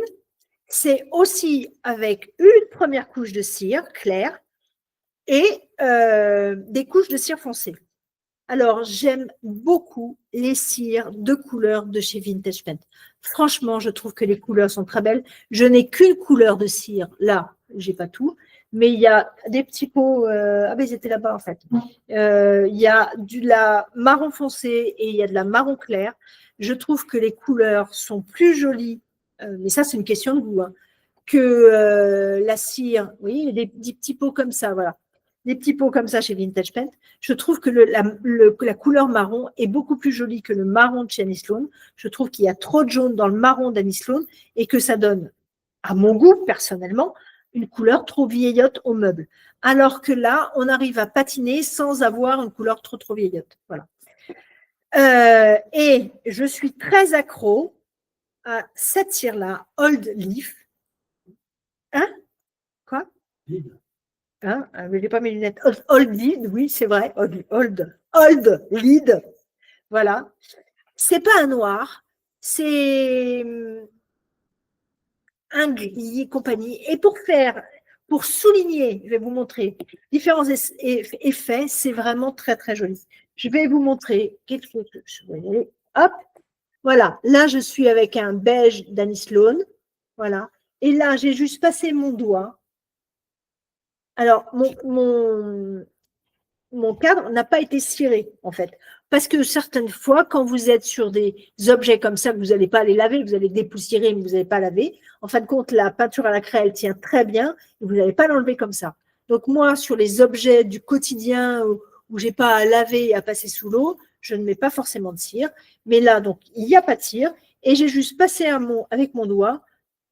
c'est aussi avec une première couche de cire claire et des couches de cire foncée. Alors, j'aime beaucoup les cires de couleur de chez Vintage Paint. Franchement, je trouve que les couleurs sont très belles. Je n'ai qu'une couleur de cire. Là, j'ai pas tout. Mais il y a des petits pots. Ah ben, ils étaient là-bas, en fait. Il y a de la marron foncé et il y a de la marron clair. Je trouve que les couleurs sont plus jolies, mais ça, c'est une question de goût, hein, que la cire. Oui, des petits pots comme ça, voilà. Des petits pots comme ça chez Vintage Paint. Je trouve que la couleur marron est beaucoup plus jolie que le marron de chez Annie Sloan. Je trouve qu'il y a trop de jaune dans le marron d'Annie Sloan et que ça donne, à mon goût, personnellement, une couleur trop vieillotte au meuble. Alors que là, on arrive à patiner sans avoir une couleur trop vieillotte. Voilà. Et je suis très accro à cette cire-là, Old Leaf. Hein? Quoi? Hein? Mais j'ai pas mes lunettes. Old Lead, oui, c'est vrai. Old Lead. Voilà. C'est pas un noir, c'est un gris et compagnie. Et pour souligner, je vais vous montrer différents effets, c'est vraiment très, très joli. Je vais vous montrer quelque chose. Hop, voilà. Là, je suis avec un beige d'Annie Sloan. Voilà. Et là, j'ai juste passé mon doigt. Alors, mon cadre n'a pas été ciré, en fait. Parce que certaines fois, quand vous êtes sur des objets comme ça, que vous n'allez pas les laver, vous allez dépoussiérer, mais vous n'allez pas laver, en fin de compte, la peinture à la craie, elle tient très bien, et vous n'allez pas l'enlever comme ça. Donc moi, sur les objets du quotidien où je n'ai pas à laver et à passer sous l'eau, je ne mets pas forcément de cire. Mais là, donc, il n'y a pas de cire, et j'ai juste passé avec mon doigt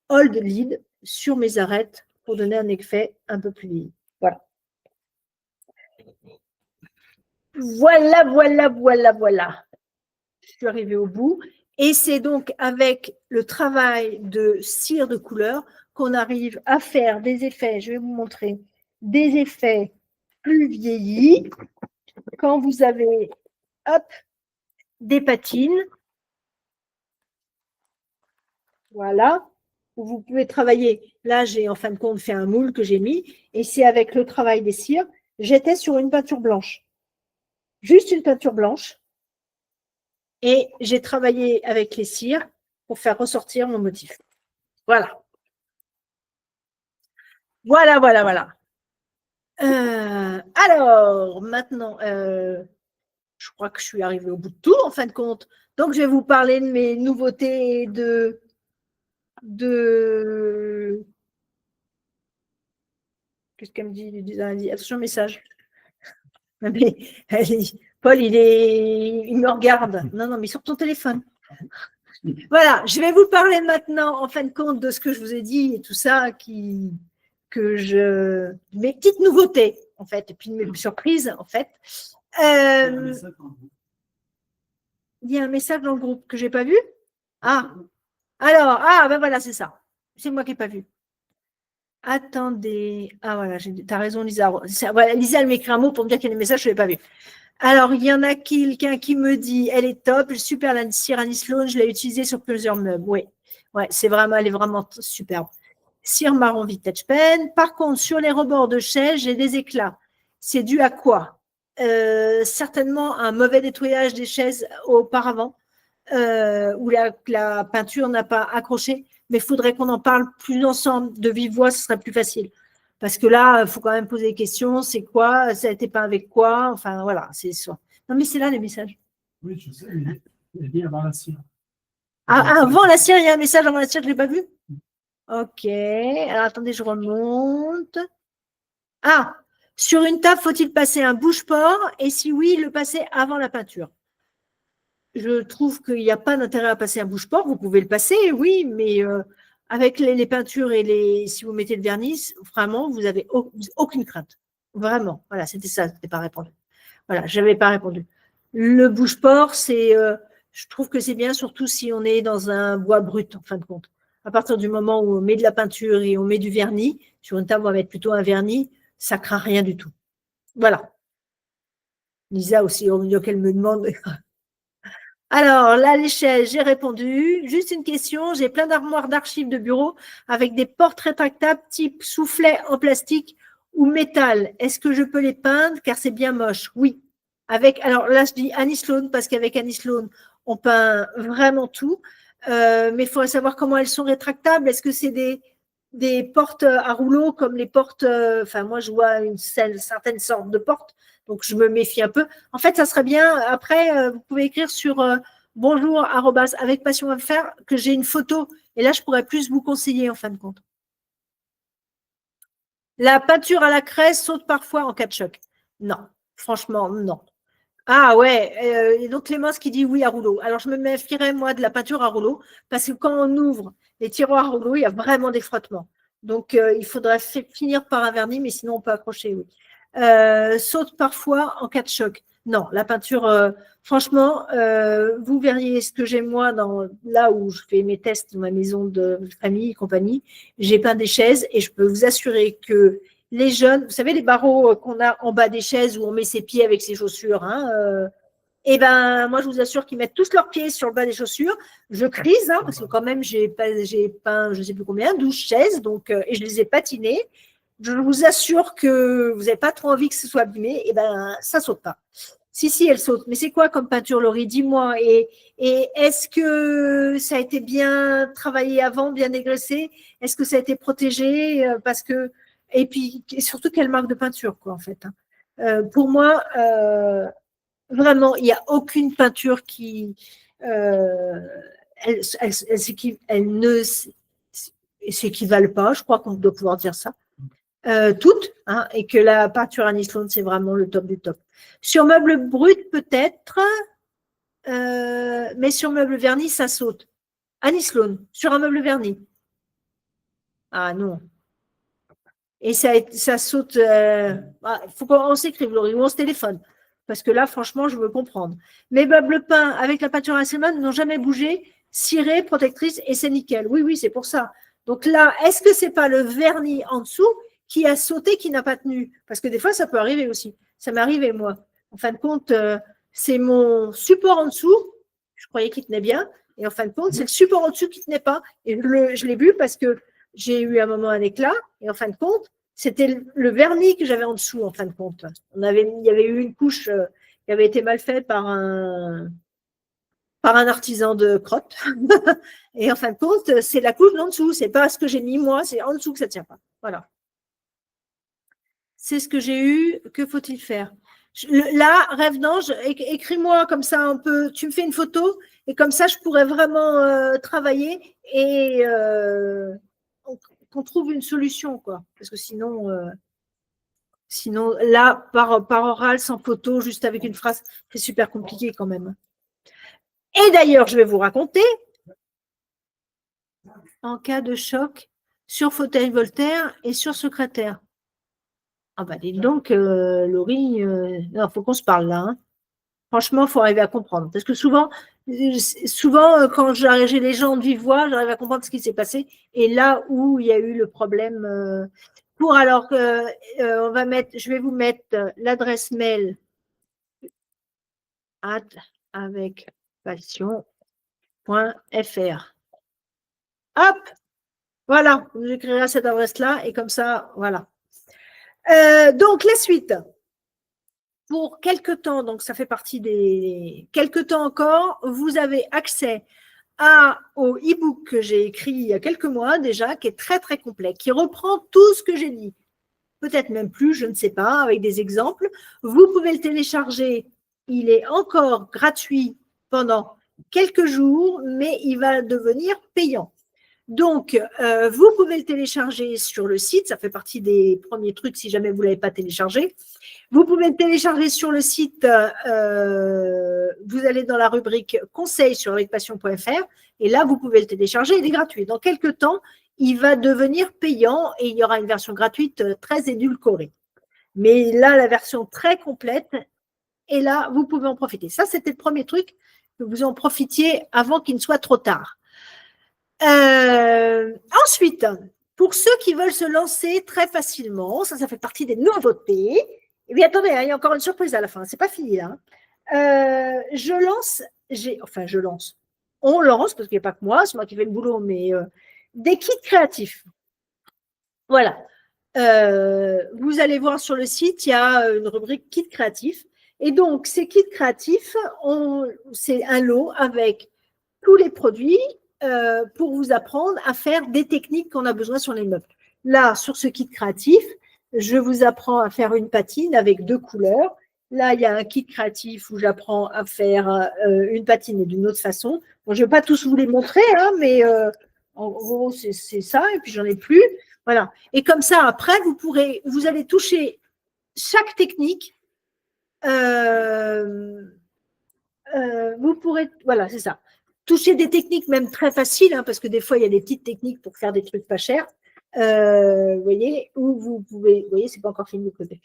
Hold Lid sur mes arêtes pour donner un effet un peu plus libre. Voilà. Voilà. Je suis arrivée au bout. Et c'est donc avec le travail de cire de couleur qu'on arrive à faire des effets, je vais vous montrer, des effets plus vieillis. Quand vous avez, hop, des patines, voilà, où vous pouvez travailler. Là, j'ai en fin de compte fait un moule que j'ai mis, et c'est avec le travail des cires, j'étais sur une peinture blanche. Juste une peinture blanche. Et j'ai travaillé avec les cires pour faire ressortir mon motif. Voilà. Voilà. Alors, maintenant, je crois que je suis arrivée au bout de tout, en fin de compte. Donc, je vais vous parler de mes nouveautés Qu'est-ce qu'elle me dit? Attention, message. Mais, Paul, il me regarde. Non, mais sur ton téléphone. Voilà, je vais vous parler maintenant, en fin de compte, de ce que je vous ai dit et tout ça, mes petites nouveautés, en fait, et puis mes surprises, en fait. Il y a un message dans le groupe que je n'ai pas vu. Ah, alors, ben voilà, c'est ça. C'est moi qui n'ai pas vu. Attendez. Ah, voilà, tu as raison, Lisa. Voilà, Lisa, elle m'écrit un mot pour me dire qu'il y a des messages, je ne l'ai pas vu. Alors, il y en a quelqu'un qui me dit, elle est top, super la cire Annie Sloan, je l'ai utilisée sur plusieurs meubles. Oui, ouais, elle est vraiment superbe. Cire marron vintage pen. Par contre, sur les rebords de chaise, j'ai des éclats. C'est dû à quoi? Certainement un mauvais nettoyage des chaises auparavant, où la peinture n'a pas accroché. Mais il faudrait qu'on en parle plus ensemble, de vive voix, ce serait plus facile. Parce que là, il faut quand même poser des questions. C'est quoi? Ça a été peint avec quoi? Enfin, voilà, c'est ça. Non, mais c'est là les messages. Oui, je sais, mais il dit avant la cire. Avant la cire, il y a un message avant la cire, je ne l'ai pas vu? Ok. Alors, attendez, je remonte. Sur une table, faut-il passer un bouche-port? Et si oui, le passer avant la peinture. Je trouve qu'il n'y a pas d'intérêt à passer un bouche-port. Vous pouvez le passer, oui, mais avec les peintures et si vous mettez le vernis, vraiment, vous n'avez aucune crainte. Vraiment. Voilà, c'était ça, je n'avais pas répondu. Voilà, je n'avais pas répondu. Le bouche-port, je trouve que c'est bien, surtout si on est dans un bois brut, en fin de compte. À partir du moment où on met de la peinture et on met du vernis, sur une table, on va mettre plutôt un vernis, ça ne craint rien du tout. Voilà. Lisa aussi, au milieu qu'elle me demande. Alors, là, les chaises, j'ai répondu. Juste une question. J'ai plein d'armoires d'archives de bureau avec des portes rétractables type soufflet en plastique ou métal. Est-ce que je peux les peindre car c'est bien moche? Oui. Alors là, je dis Annie Sloan parce qu'avec Annie Sloan, on peint vraiment tout. Mais il faudrait savoir comment elles sont rétractables. Est-ce que c'est des portes à rouleau comme les portes, moi je vois une certaine sorte de porte, donc je me méfie un peu. En fait, ça serait bien, après, vous pouvez écrire sur bonjour avec passion à faire que j'ai une photo, et là je pourrais plus vous conseiller en fin de compte. La peinture à la craie saute parfois en cas de choc. Non, franchement, non. Ah ouais, et donc Clémence qui dit oui à rouleau. Alors je me méfierais moi de la peinture à rouleau, parce que quand on ouvre les tiroirs à rouleau, il y a vraiment des frottements. Donc, il faudra finir par un vernis, mais sinon, on peut accrocher, oui. Saute parfois en cas de choc. Non, la peinture, franchement, vous verriez ce que j'ai moi là où je fais mes tests dans ma maison de famille et compagnie. J'ai peint des chaises et je peux vous assurer que les jeunes, vous savez, les barreaux qu'on a en bas des chaises où on met ses pieds avec ses chaussures, hein, et ben moi je vous assure qu'ils mettent tous leurs pieds sur le bas des chaussures. Je crise, hein, parce que quand même j'ai peint, je ne sais plus combien, 12 chaises, donc, et je les ai patinées. Je vous assure que vous n'avez pas trop envie que ce soit abîmé, et ben ça saute pas. Si, elle saute. Mais c'est quoi comme peinture, Laurie? Dis-moi. Et est-ce que ça a été bien travaillé avant, bien dégraissé? Est-ce que ça a été protégé? Parce que, et puis, surtout, quelle marque de peinture, quoi, en fait, hein. Pour moi, vraiment, il n'y a aucune peinture qui. Elle ne s'équivalent pas, je crois qu'on doit pouvoir dire ça. Toutes, hein, et que la peinture Annie Sloan, c'est vraiment le top du top. Sur meuble brut, peut-être, mais sur meuble verni, ça saute. Annie Sloan, sur un meuble verni. Ah non. Et ça saute. Il faut qu'on s'écrive, Laurie, ou on se téléphone. Parce que là, franchement, je veux comprendre. Mes meubles peints avec la peinture Annie Sloan n'ont jamais bougé, cirée, protectrice, et c'est nickel. Oui, oui, c'est pour ça. Donc là, est-ce que c'est pas le vernis en dessous qui a sauté, qui n'a pas tenu? Parce que des fois, ça peut arriver aussi. Ça m'est arrivé, moi. En fin de compte, c'est mon support en dessous. Je croyais qu'il tenait bien. Et en fin de compte, c'est le support en dessous qui ne tenait pas. Et je l'ai vu parce que j'ai eu un moment un éclat. Et en fin de compte, c'était le vernis que j'avais en dessous, en fin de compte. Il y avait eu une couche qui avait été mal faite par un artisan de crotte. Et en fin de compte, c'est la couche d'en dessous. C'est pas ce que j'ai mis moi, c'est en dessous que ça ne tient pas. Voilà. C'est ce que j'ai eu. Que faut-il faire? Là, Rêve d'ange, écris-moi comme ça un peu. Tu me fais une photo et comme ça, je pourrais vraiment travailler et qu'on trouve une solution, quoi. Parce que sinon, là, par oral, sans photo, juste avec une phrase, c'est super compliqué quand même. Et d'ailleurs, je vais vous raconter, en cas de choc, sur fauteuil Voltaire et sur secrétaire. Ah bah dites donc, Laurie, il faut qu'on se parle là, hein. Franchement, il faut arriver à comprendre. Parce que souvent quand j'ai les gens de vive voix, j'arrive à comprendre ce qui s'est passé. Et là où il y a eu le problème, je vais vous mettre l'adresse mail avec passion.fr. Hop, voilà, vous écrirez à cette adresse-là et comme ça, voilà. Donc, la suite. Pour quelques temps, donc ça fait partie des quelques temps encore, vous avez accès au e-book que j'ai écrit il y a quelques mois déjà, qui est très très complet, qui reprend tout ce que j'ai dit, peut-être même plus, je ne sais pas, avec des exemples. Vous pouvez le télécharger, il est encore gratuit pendant quelques jours, mais il va devenir payant. Donc, vous pouvez le télécharger sur le site, ça fait partie des premiers trucs si jamais vous ne l'avez pas téléchargé. Vous pouvez le télécharger sur le site, vous allez dans la rubrique conseils sur avecpassion.fr et là, vous pouvez le télécharger, il est gratuit. Dans quelques temps, il va devenir payant et il y aura une version gratuite très édulcorée. Mais là, la version très complète, et là, vous pouvez en profiter. Ça, c'était le premier truc, que vous en profitiez avant qu'il ne soit trop tard. Ensuite, pour ceux qui veulent se lancer très facilement, ça fait partie des nouveautés. Eh bien, attendez, il y a encore une surprise à la fin, c'est pas fini là. On lance, parce qu'il n'y a pas que moi, c'est moi qui fais le boulot, mais des kits créatifs. Voilà. Vous allez voir sur le site, il y a une rubrique kits créatifs. Et donc, ces kits créatifs, c'est un lot avec tous les produits pour vous apprendre à faire des techniques qu'on a besoin sur les meubles. Là, sur ce kit créatif, je vous apprends à faire une patine avec 2 couleurs. Là, il y a un kit créatif où j'apprends à faire une patine d'une autre façon. Bon, je ne vais pas tous vous les montrer, hein, mais en gros, c'est ça. Et puis, j'en ai plus. Voilà. Et comme ça, après, vous allez toucher chaque technique. Vous pourrez, voilà, c'est ça. Toucher des techniques même très faciles, hein, parce que des fois, il y a des petites techniques pour faire des trucs pas chers. Vous voyez, où vous pouvez, vous voyez, c'est pas encore fini de côté.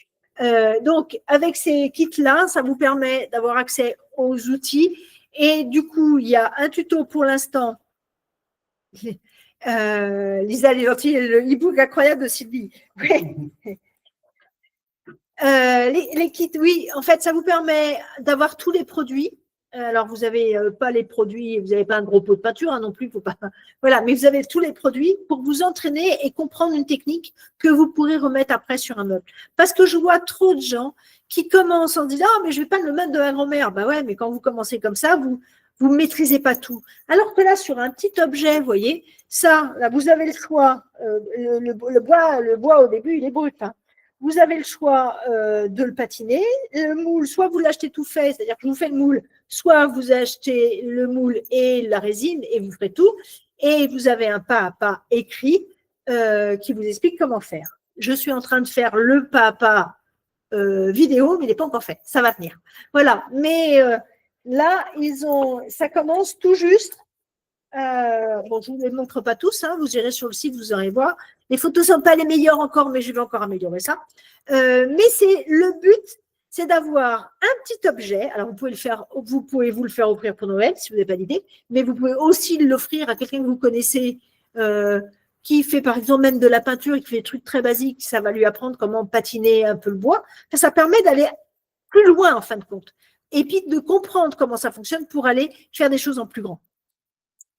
Donc, avec ces kits-là, ça vous permet d'avoir accès aux outils. Et du coup, il y a un tuto pour l'instant. Lisa, elle est gentille, le e-book incroyable de Sylvie. Ouais. Les kits, oui, en fait, ça vous permet d'avoir tous les produits. Alors, vous n'avez pas les produits, vous n'avez pas un gros pot de peinture non plus, faut pas. Voilà, mais vous avez tous les produits pour vous entraîner et comprendre une technique que vous pourrez remettre après sur un meuble. Parce que je vois trop de gens qui commencent en disant mais je ne vais pas le mettre de ma grand-mère. Ben ouais, mais quand vous commencez comme ça, vous ne maîtrisez pas tout. Alors que là, sur un petit objet, vous voyez, ça, là, vous avez le choix. Le bois, au début, il est brut. Hein. Vous avez le choix de le patiner. Le moule, soit vous l'achetez tout fait, c'est-à-dire que je vous fais le moule, soit vous achetez le moule et la résine et vous ferez tout. Et vous avez un pas à pas écrit qui vous explique comment faire. Je suis en train de faire le pas à pas vidéo, mais il n'est pas encore fait. Ça va venir. Voilà. Mais là, ça commence tout juste. Bon, je ne vous les montre pas tous, hein, vous irez sur le site, vous irez voir. Les photos ne sont pas les meilleures encore, mais je vais encore améliorer ça. Mais le but, c'est d'avoir un petit objet. Alors, vous pouvez vous le faire offrir pour Noël, si vous n'avez pas d'idée, mais vous pouvez aussi l'offrir à quelqu'un que vous connaissez, qui fait par exemple même de la peinture et qui fait des trucs très basiques, ça va lui apprendre comment patiner un peu le bois. Ça permet d'aller plus loin, en fin de compte. Et puis de comprendre comment ça fonctionne pour aller faire des choses en plus grand.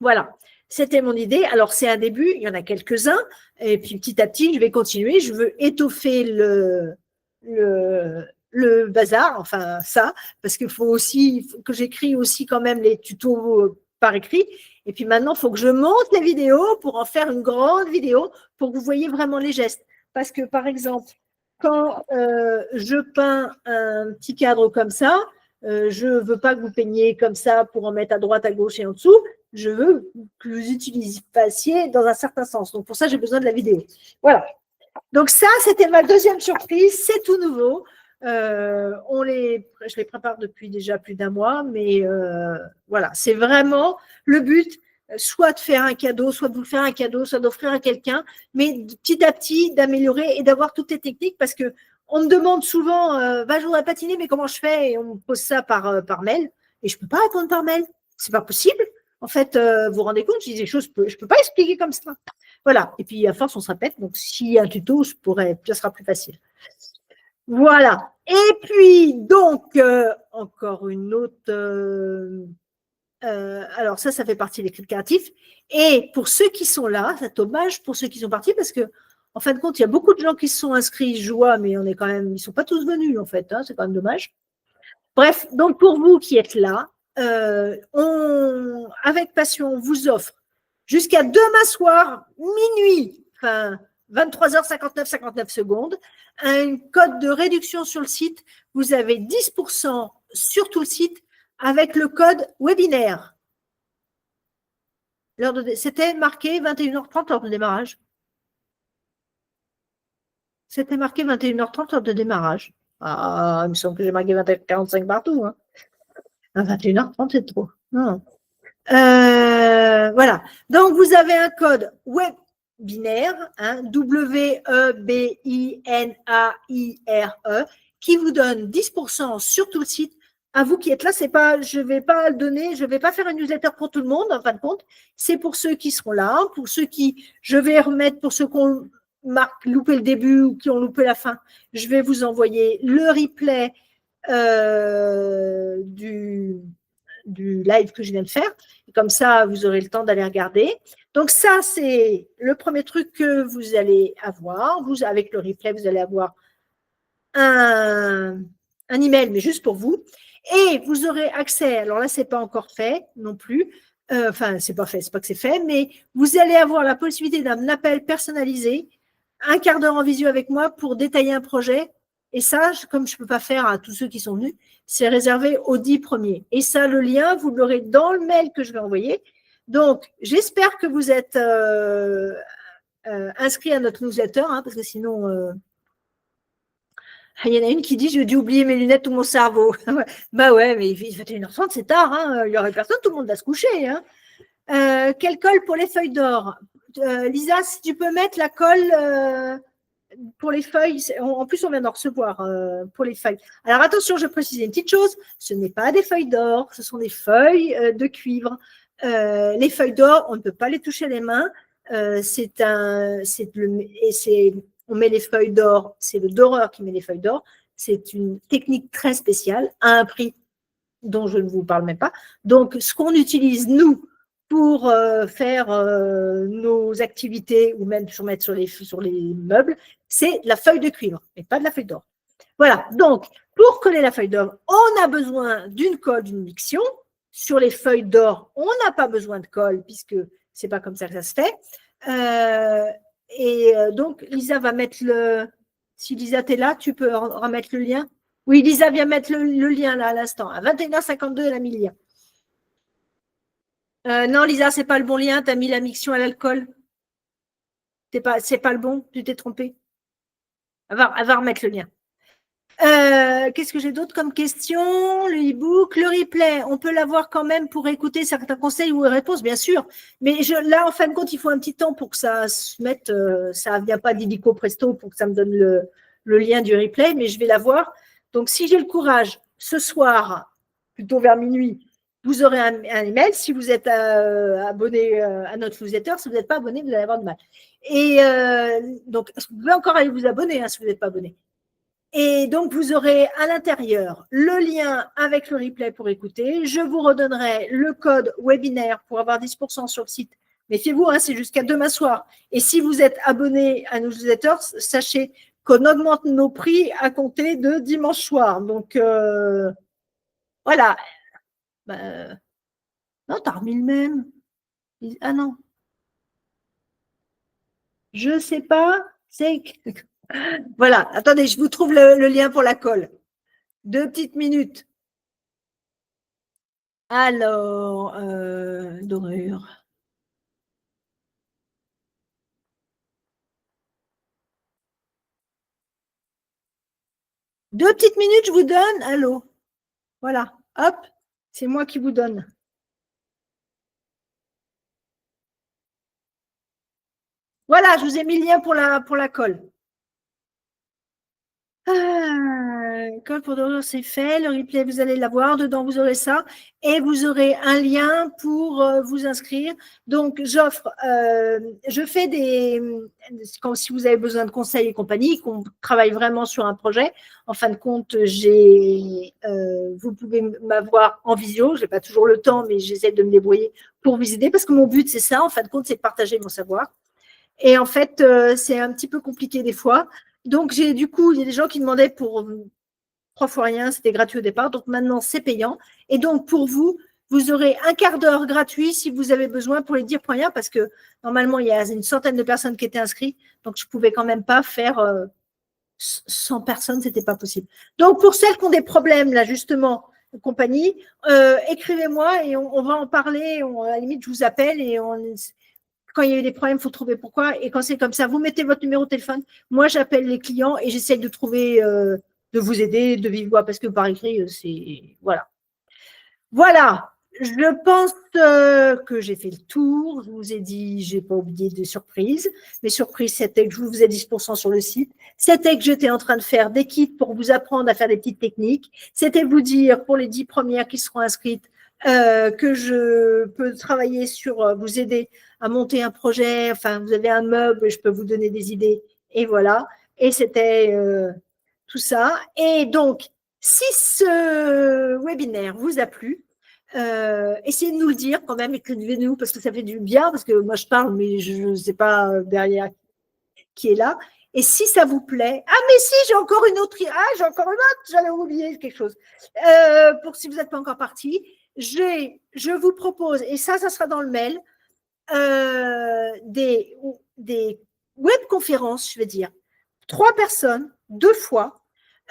Voilà, c'était mon idée. Alors, c'est un début, il y en a quelques-uns. Et puis, petit à petit, je vais continuer. Je veux étoffer le bazar, enfin ça, parce qu'il faut que j'écris aussi quand même les tutos par écrit. Et puis maintenant, il faut que je monte les vidéos pour en faire une grande vidéo pour que vous voyez vraiment les gestes. Parce que, par exemple, quand je peins un petit cadre comme ça, je ne veux pas que vous peigniez comme ça pour en mettre à droite, à gauche et en dessous. Je veux que vous fassiez dans un certain sens. Donc, pour ça, j'ai besoin de la vidéo. Voilà. Donc, ça, c'était ma deuxième surprise. C'est tout nouveau. Je les prépare depuis déjà plus d'un mois, mais voilà, c'est vraiment le but, soit de faire un cadeau, soit de vous faire un cadeau, soit d'offrir à quelqu'un, mais petit à petit, d'améliorer et d'avoir toutes les techniques parce que on me demande souvent, je voudrais patiner, mais comment je fais? Et on me pose ça par mail. Et je ne peux pas répondre par mail. Ce n'est pas possible. En fait, vous vous rendez compte, je dis des choses, je ne peux pas expliquer comme ça. Voilà. Et puis, à force, on se répète. Donc, s'il y a un tuto, ça sera plus facile. Voilà. Et puis, donc, encore une autre. Alors, ça fait partie des clés créatifs. Et pour ceux qui sont là, c'est dommage pour ceux qui sont partis parce que, en fin de compte, il y a beaucoup de gens qui se sont inscrits, je vois, mais ils ne sont pas tous venus, en fait. Hein, c'est quand même dommage. Bref, donc pour vous qui êtes là, avec passion, on vous offre jusqu'à demain soir, minuit, enfin 23h59 secondes, un code de réduction sur le site. Vous avez 10% sur tout le site avec le code webinaire. C'était marqué 21h30 lors de démarrage. C'était marqué 21h30 lors de démarrage. Ah, il me semble que j'ai marqué 21h45 partout. Hein. 21h30, c'est trop. Non. Voilà. Donc, vous avez un code webinaire, hein, W-E-B-I-N-A-I-R-E, qui vous donne 10% sur tout le site. À vous qui êtes là, je ne vais pas le donner, je ne vais pas faire une newsletter pour tout le monde, en fin de compte. C'est pour ceux qui seront là, pour ceux je vais remettre, pour ceux qui ont loupé le début ou qui ont loupé la fin, je vais vous envoyer le replay du live que je viens de faire. Et comme ça, vous aurez le temps d'aller regarder. Donc, ça, c'est le premier truc que vous allez avoir. Avec le replay, vous allez avoir un email, mais juste pour vous. Et vous aurez accès, alors là, ce n'est pas encore fait non plus. Enfin, c'est pas fait, c'est pas que c'est fait, mais vous allez avoir la possibilité d'un appel personnalisé, un quart d'heure en visio avec moi pour détailler un projet. Et ça, comme je ne peux pas faire à tous ceux qui sont venus, c'est réservé aux 10 premiers. Et ça, le lien, vous l'aurez dans le mail que je vais envoyer. Donc, j'espère que vous êtes inscrits à notre newsletter, hein, parce que sinon, il y en a une qui dit « J'ai dû oublier mes lunettes ou mon cerveau ». Bah ouais, mais 21h30, c'est tard. Hein, il n'y aurait personne, tout le monde va se coucher. Hein. Quel col pour les feuilles d'or? Lisa, si tu peux mettre la colle pour les feuilles, en plus on vient d'en recevoir pour les feuilles. Alors attention, je précise une petite chose, ce n'est pas des feuilles d'or, ce sont des feuilles de cuivre. Les feuilles d'or, on ne peut pas les toucher les mains. On met les feuilles d'or, c'est le doreur qui met les feuilles d'or. C'est une technique très spéciale, à un prix dont je ne vous parle même pas. Donc, ce qu'on utilise, nous, pour faire nos activités ou même pour mettre sur les meubles, c'est la feuille de cuivre, et pas de la feuille d'or. Voilà, donc, pour coller la feuille d'or, on a besoin d'une colle, d'une miction. Sur les feuilles d'or, on n'a pas besoin de colle, puisque ce n'est pas comme ça que ça se fait. Donc, Lisa va mettre le… Si Lisa, tu es là, tu peux remettre le lien. Oui, Lisa vient mettre le lien là à l'instant. À 21h52, elle a mis le lien. Non, Lisa, ce n'est pas le bon lien. Tu as mis la miction à l'alcool. Ce n'est pas le bon. Tu t'es trompée. Elle va remettre le lien. Qu'est-ce que j'ai d'autre comme question? Le e-book, le replay, on peut l'avoir quand même pour écouter certains conseils ou réponses, bien sûr. Mais là, en fin de compte, il faut un petit temps pour que ça se mette. Ça ne vient pas d'illico presto pour que ça me donne le lien du replay, mais je vais l'avoir. Donc, si j'ai le courage, ce soir, plutôt vers minuit, vous aurez un email. Si vous êtes abonné à notre newsletter, si vous n'êtes pas abonné, vous allez avoir du mal. Et donc, vous pouvez encore aller vous abonner si vous n'êtes pas abonné. Et donc, vous aurez à l'intérieur le lien avec le replay pour écouter. Je vous redonnerai le code webinaire pour avoir 10% sur le site. Méfiez-vous, c'est jusqu'à demain soir. Et si vous êtes abonné à nos newsletters, sachez qu'on augmente nos prix à compter de dimanche soir. Donc, voilà. Non, tu as remis le même. Ah non. Je ne sais pas. C'est… Voilà. Attendez, je vous trouve le lien pour la colle. 2 petites minutes. Alors, dorure. Deux petites minutes, je vous donne. Allô. Voilà. Hop, c'est moi qui vous donne. Voilà, je vous ai mis le lien pour la colle. Colle pour dorure, c'est fait. Le replay, vous allez l'avoir. Dedans, vous aurez ça. Et vous aurez un lien pour vous inscrire. Donc, je fais si vous avez besoin de conseils et compagnie, qu'on travaille vraiment sur un projet. En fin de compte, vous pouvez m'avoir en visio. Je n'ai pas toujours le temps, mais j'essaie de me débrouiller pour vous aider parce que mon but, c'est ça. En fin de compte, c'est de partager mon savoir. Et en fait, c'est un petit peu compliqué des fois. Donc, du coup, il y a des gens qui demandaient pour 3 fois rien, c'était gratuit au départ. Donc, maintenant, c'est payant. Et donc, pour vous, vous aurez un quart d'heure gratuit si vous avez besoin pour les dire pour rien, parce que normalement, il y a une centaine de personnes qui étaient inscrites. Donc, je ne pouvais quand même pas faire 100 personnes, ce n'était pas possible. Donc, pour celles qui ont des problèmes, là, justement, compagnie, écrivez-moi et on va en parler. À la limite, je vous appelle et quand il y a eu des problèmes, il faut trouver pourquoi. Et quand c'est comme ça, vous mettez votre numéro de téléphone. Moi, j'appelle les clients et j'essaye de trouver, de vous aider de vive voix parce que par écrit, c'est… Voilà. Voilà. Je pense que j'ai fait le tour. Je vous ai dit, je n'ai pas oublié de surprises. Mes surprises, c'était que je vous ai 10% sur le site. C'était que j'étais en train de faire des kits pour vous apprendre à faire des petites techniques. C'était vous dire, pour les 10 premières qui seront inscrites, que je peux travailler sur vous aider à monter un projet. Enfin, vous avez un meuble, je peux vous donner des idées. Et voilà. Et c'était tout ça. Et donc, si ce webinaire vous a plu, essayez de nous le dire quand même, écrivez-nous parce que ça fait du bien, parce que moi je parle, mais je ne sais pas derrière qui est là. Et si ça vous plaît, mais si, j'ai encore une autre, j'avais oublié quelque chose. Pour si vous n'êtes pas encore parti, je vous propose, et ça sera dans le mail, des webconférences, je vais dire, 3 personnes, 2 fois,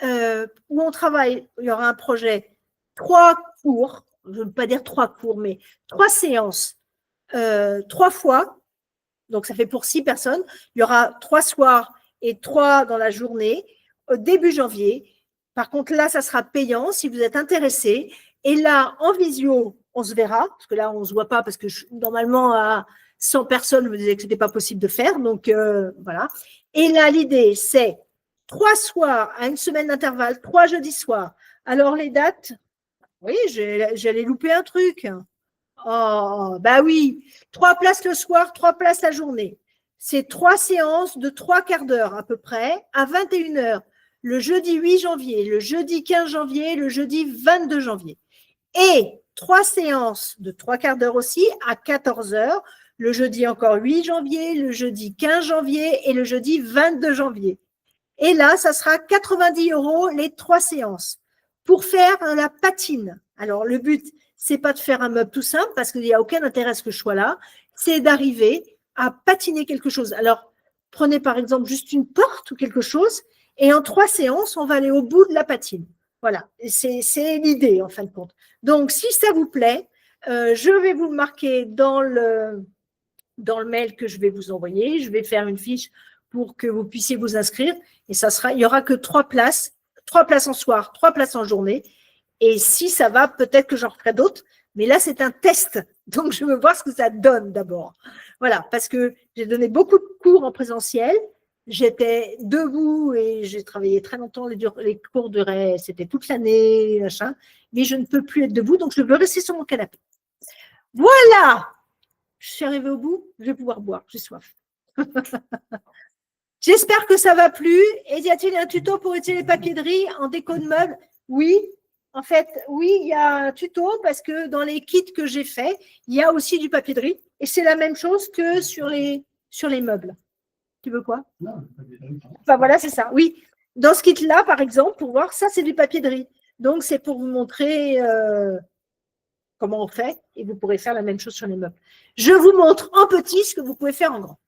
où on travaille, il y aura un projet, 3 cours, je ne veux pas dire 3 cours, mais 3 séances, 3 fois, donc ça fait pour 6 personnes, il y aura 3 soirs et 3 dans la journée, début janvier. Par contre, là, ça sera payant si vous êtes intéressé. Et là, en visio, on se verra, parce que là, on ne se voit pas, parce que normalement, à 100 personnes, je me disais que ce n'était pas possible de faire. Donc, voilà. Et là, l'idée, c'est 3 soirs à une semaine d'intervalle, 3 jeudis soirs. Alors, les dates, oui, j'allais louper un truc. Oh, bah oui. 3 places le soir, 3 places la journée. C'est 3 séances de 3 quarts d'heure à peu près, à 21 h, le jeudi 8 janvier, le jeudi 15 janvier, le jeudi 22 janvier. Et 3 séances de 3 quarts d'heure aussi, à 14 h, le jeudi encore 8 janvier, le jeudi 15 janvier et le jeudi 22 janvier. Et là, ça sera 90 € les 3 séances pour faire la patine. Alors, le but, c'est pas de faire un meuble tout simple parce qu'il n'y a aucun intérêt à ce que je sois là, c'est d'arriver à patiner quelque chose. Alors, prenez par exemple juste une porte ou quelque chose et en 3 séances, on va aller au bout de la patine. Voilà, c'est l'idée en fin de compte. Donc, si ça vous plaît, je vais vous le marquer dans le mail que je vais vous envoyer. Je vais faire une fiche pour que vous puissiez vous inscrire. Et il n'y aura que 3 places en soir, 3 places en journée. Et si ça va, peut-être que j'en ferai d'autres. Mais là, c'est un test. Donc, je veux voir ce que ça donne d'abord. Voilà, parce que j'ai donné beaucoup de cours en présentiel. J'étais debout et j'ai travaillé très longtemps. Les cours duraient, c'était toute l'année, machin. Mais je ne peux plus être debout, donc je veux rester sur mon canapé. Voilà! Je suis arrivée au bout, je vais pouvoir boire, j'ai soif. J'espère que ça va plus. Et y a-t-il un tuto pour utiliser les papiers de riz en déco de meubles? Oui, en fait, oui, il y a un tuto parce que dans les kits que j'ai faits, il y a aussi du papier de riz. Et c'est la même chose que sur les meubles. Tu veux quoi? Non, le papier de riz. Enfin, voilà, c'est ça. Oui. Dans ce kit-là, par exemple, pour voir, ça, c'est du papier de riz. Donc, c'est pour vous montrer comment on fait et vous pourrez faire la même chose sur les meubles. Je vous montre en petit ce que vous pouvez faire en grand.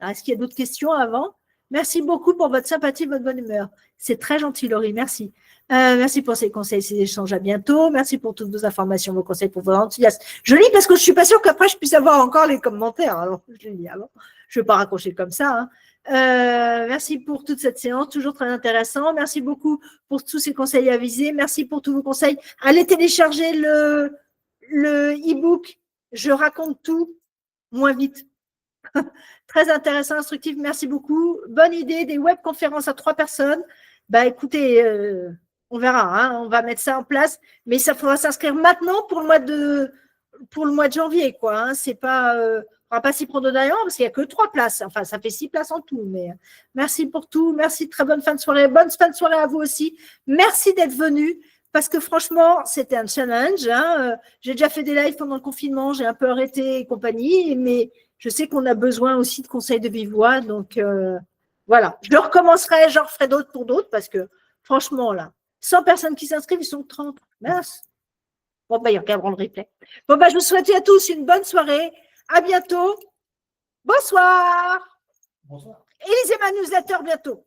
Est-ce qu'il y a d'autres questions avant? Merci beaucoup pour votre sympathie, votre bonne humeur. C'est très gentil, Laurie. Merci. Merci pour ces conseils, ces échanges. À bientôt. Merci pour toutes vos informations, vos conseils, pour votre enthousiasme. Je lis parce que je ne suis pas sûre qu'après, je puisse avoir encore les commentaires. Alors, je lis avant. Je ne vais pas raccrocher comme ça. Hein. Merci pour toute cette séance, toujours très intéressant. Merci beaucoup pour tous ces conseils avisés. Merci pour tous vos conseils. Allez télécharger le e-book. Je raconte tout moins vite. Très intéressant, instructif. Merci beaucoup. Bonne idée, des webconférences à 3 personnes. Bah, écoutez, on verra. Hein, on va mettre ça en place. Mais ça faudra s'inscrire maintenant pour le mois de janvier. Quoi, hein, c'est pas... on ne va pas s'y prendre d'ailleurs parce qu'il n'y a que 3 places. Enfin, ça fait 6 places en tout. Mais merci pour tout. Merci, très bonne fin de soirée. Bonne fin de soirée à vous aussi. Merci d'être venus parce que franchement, c'était un challenge. Hein. J'ai déjà fait des lives pendant le confinement. J'ai un peu arrêté et compagnie. Mais je sais qu'on a besoin aussi de conseils de vive voix. Donc, voilà. Je le recommencerai. J'en referai d'autres pour d'autres parce que franchement, là, 100 personnes qui s'inscrivent, ils sont 30. Mince. Bon, bah, ils regarderont le replay. Bon, bah, je vous souhaite à tous une bonne soirée. À bientôt. Bonsoir. Bonsoir. Et lisez ma newsletter bientôt.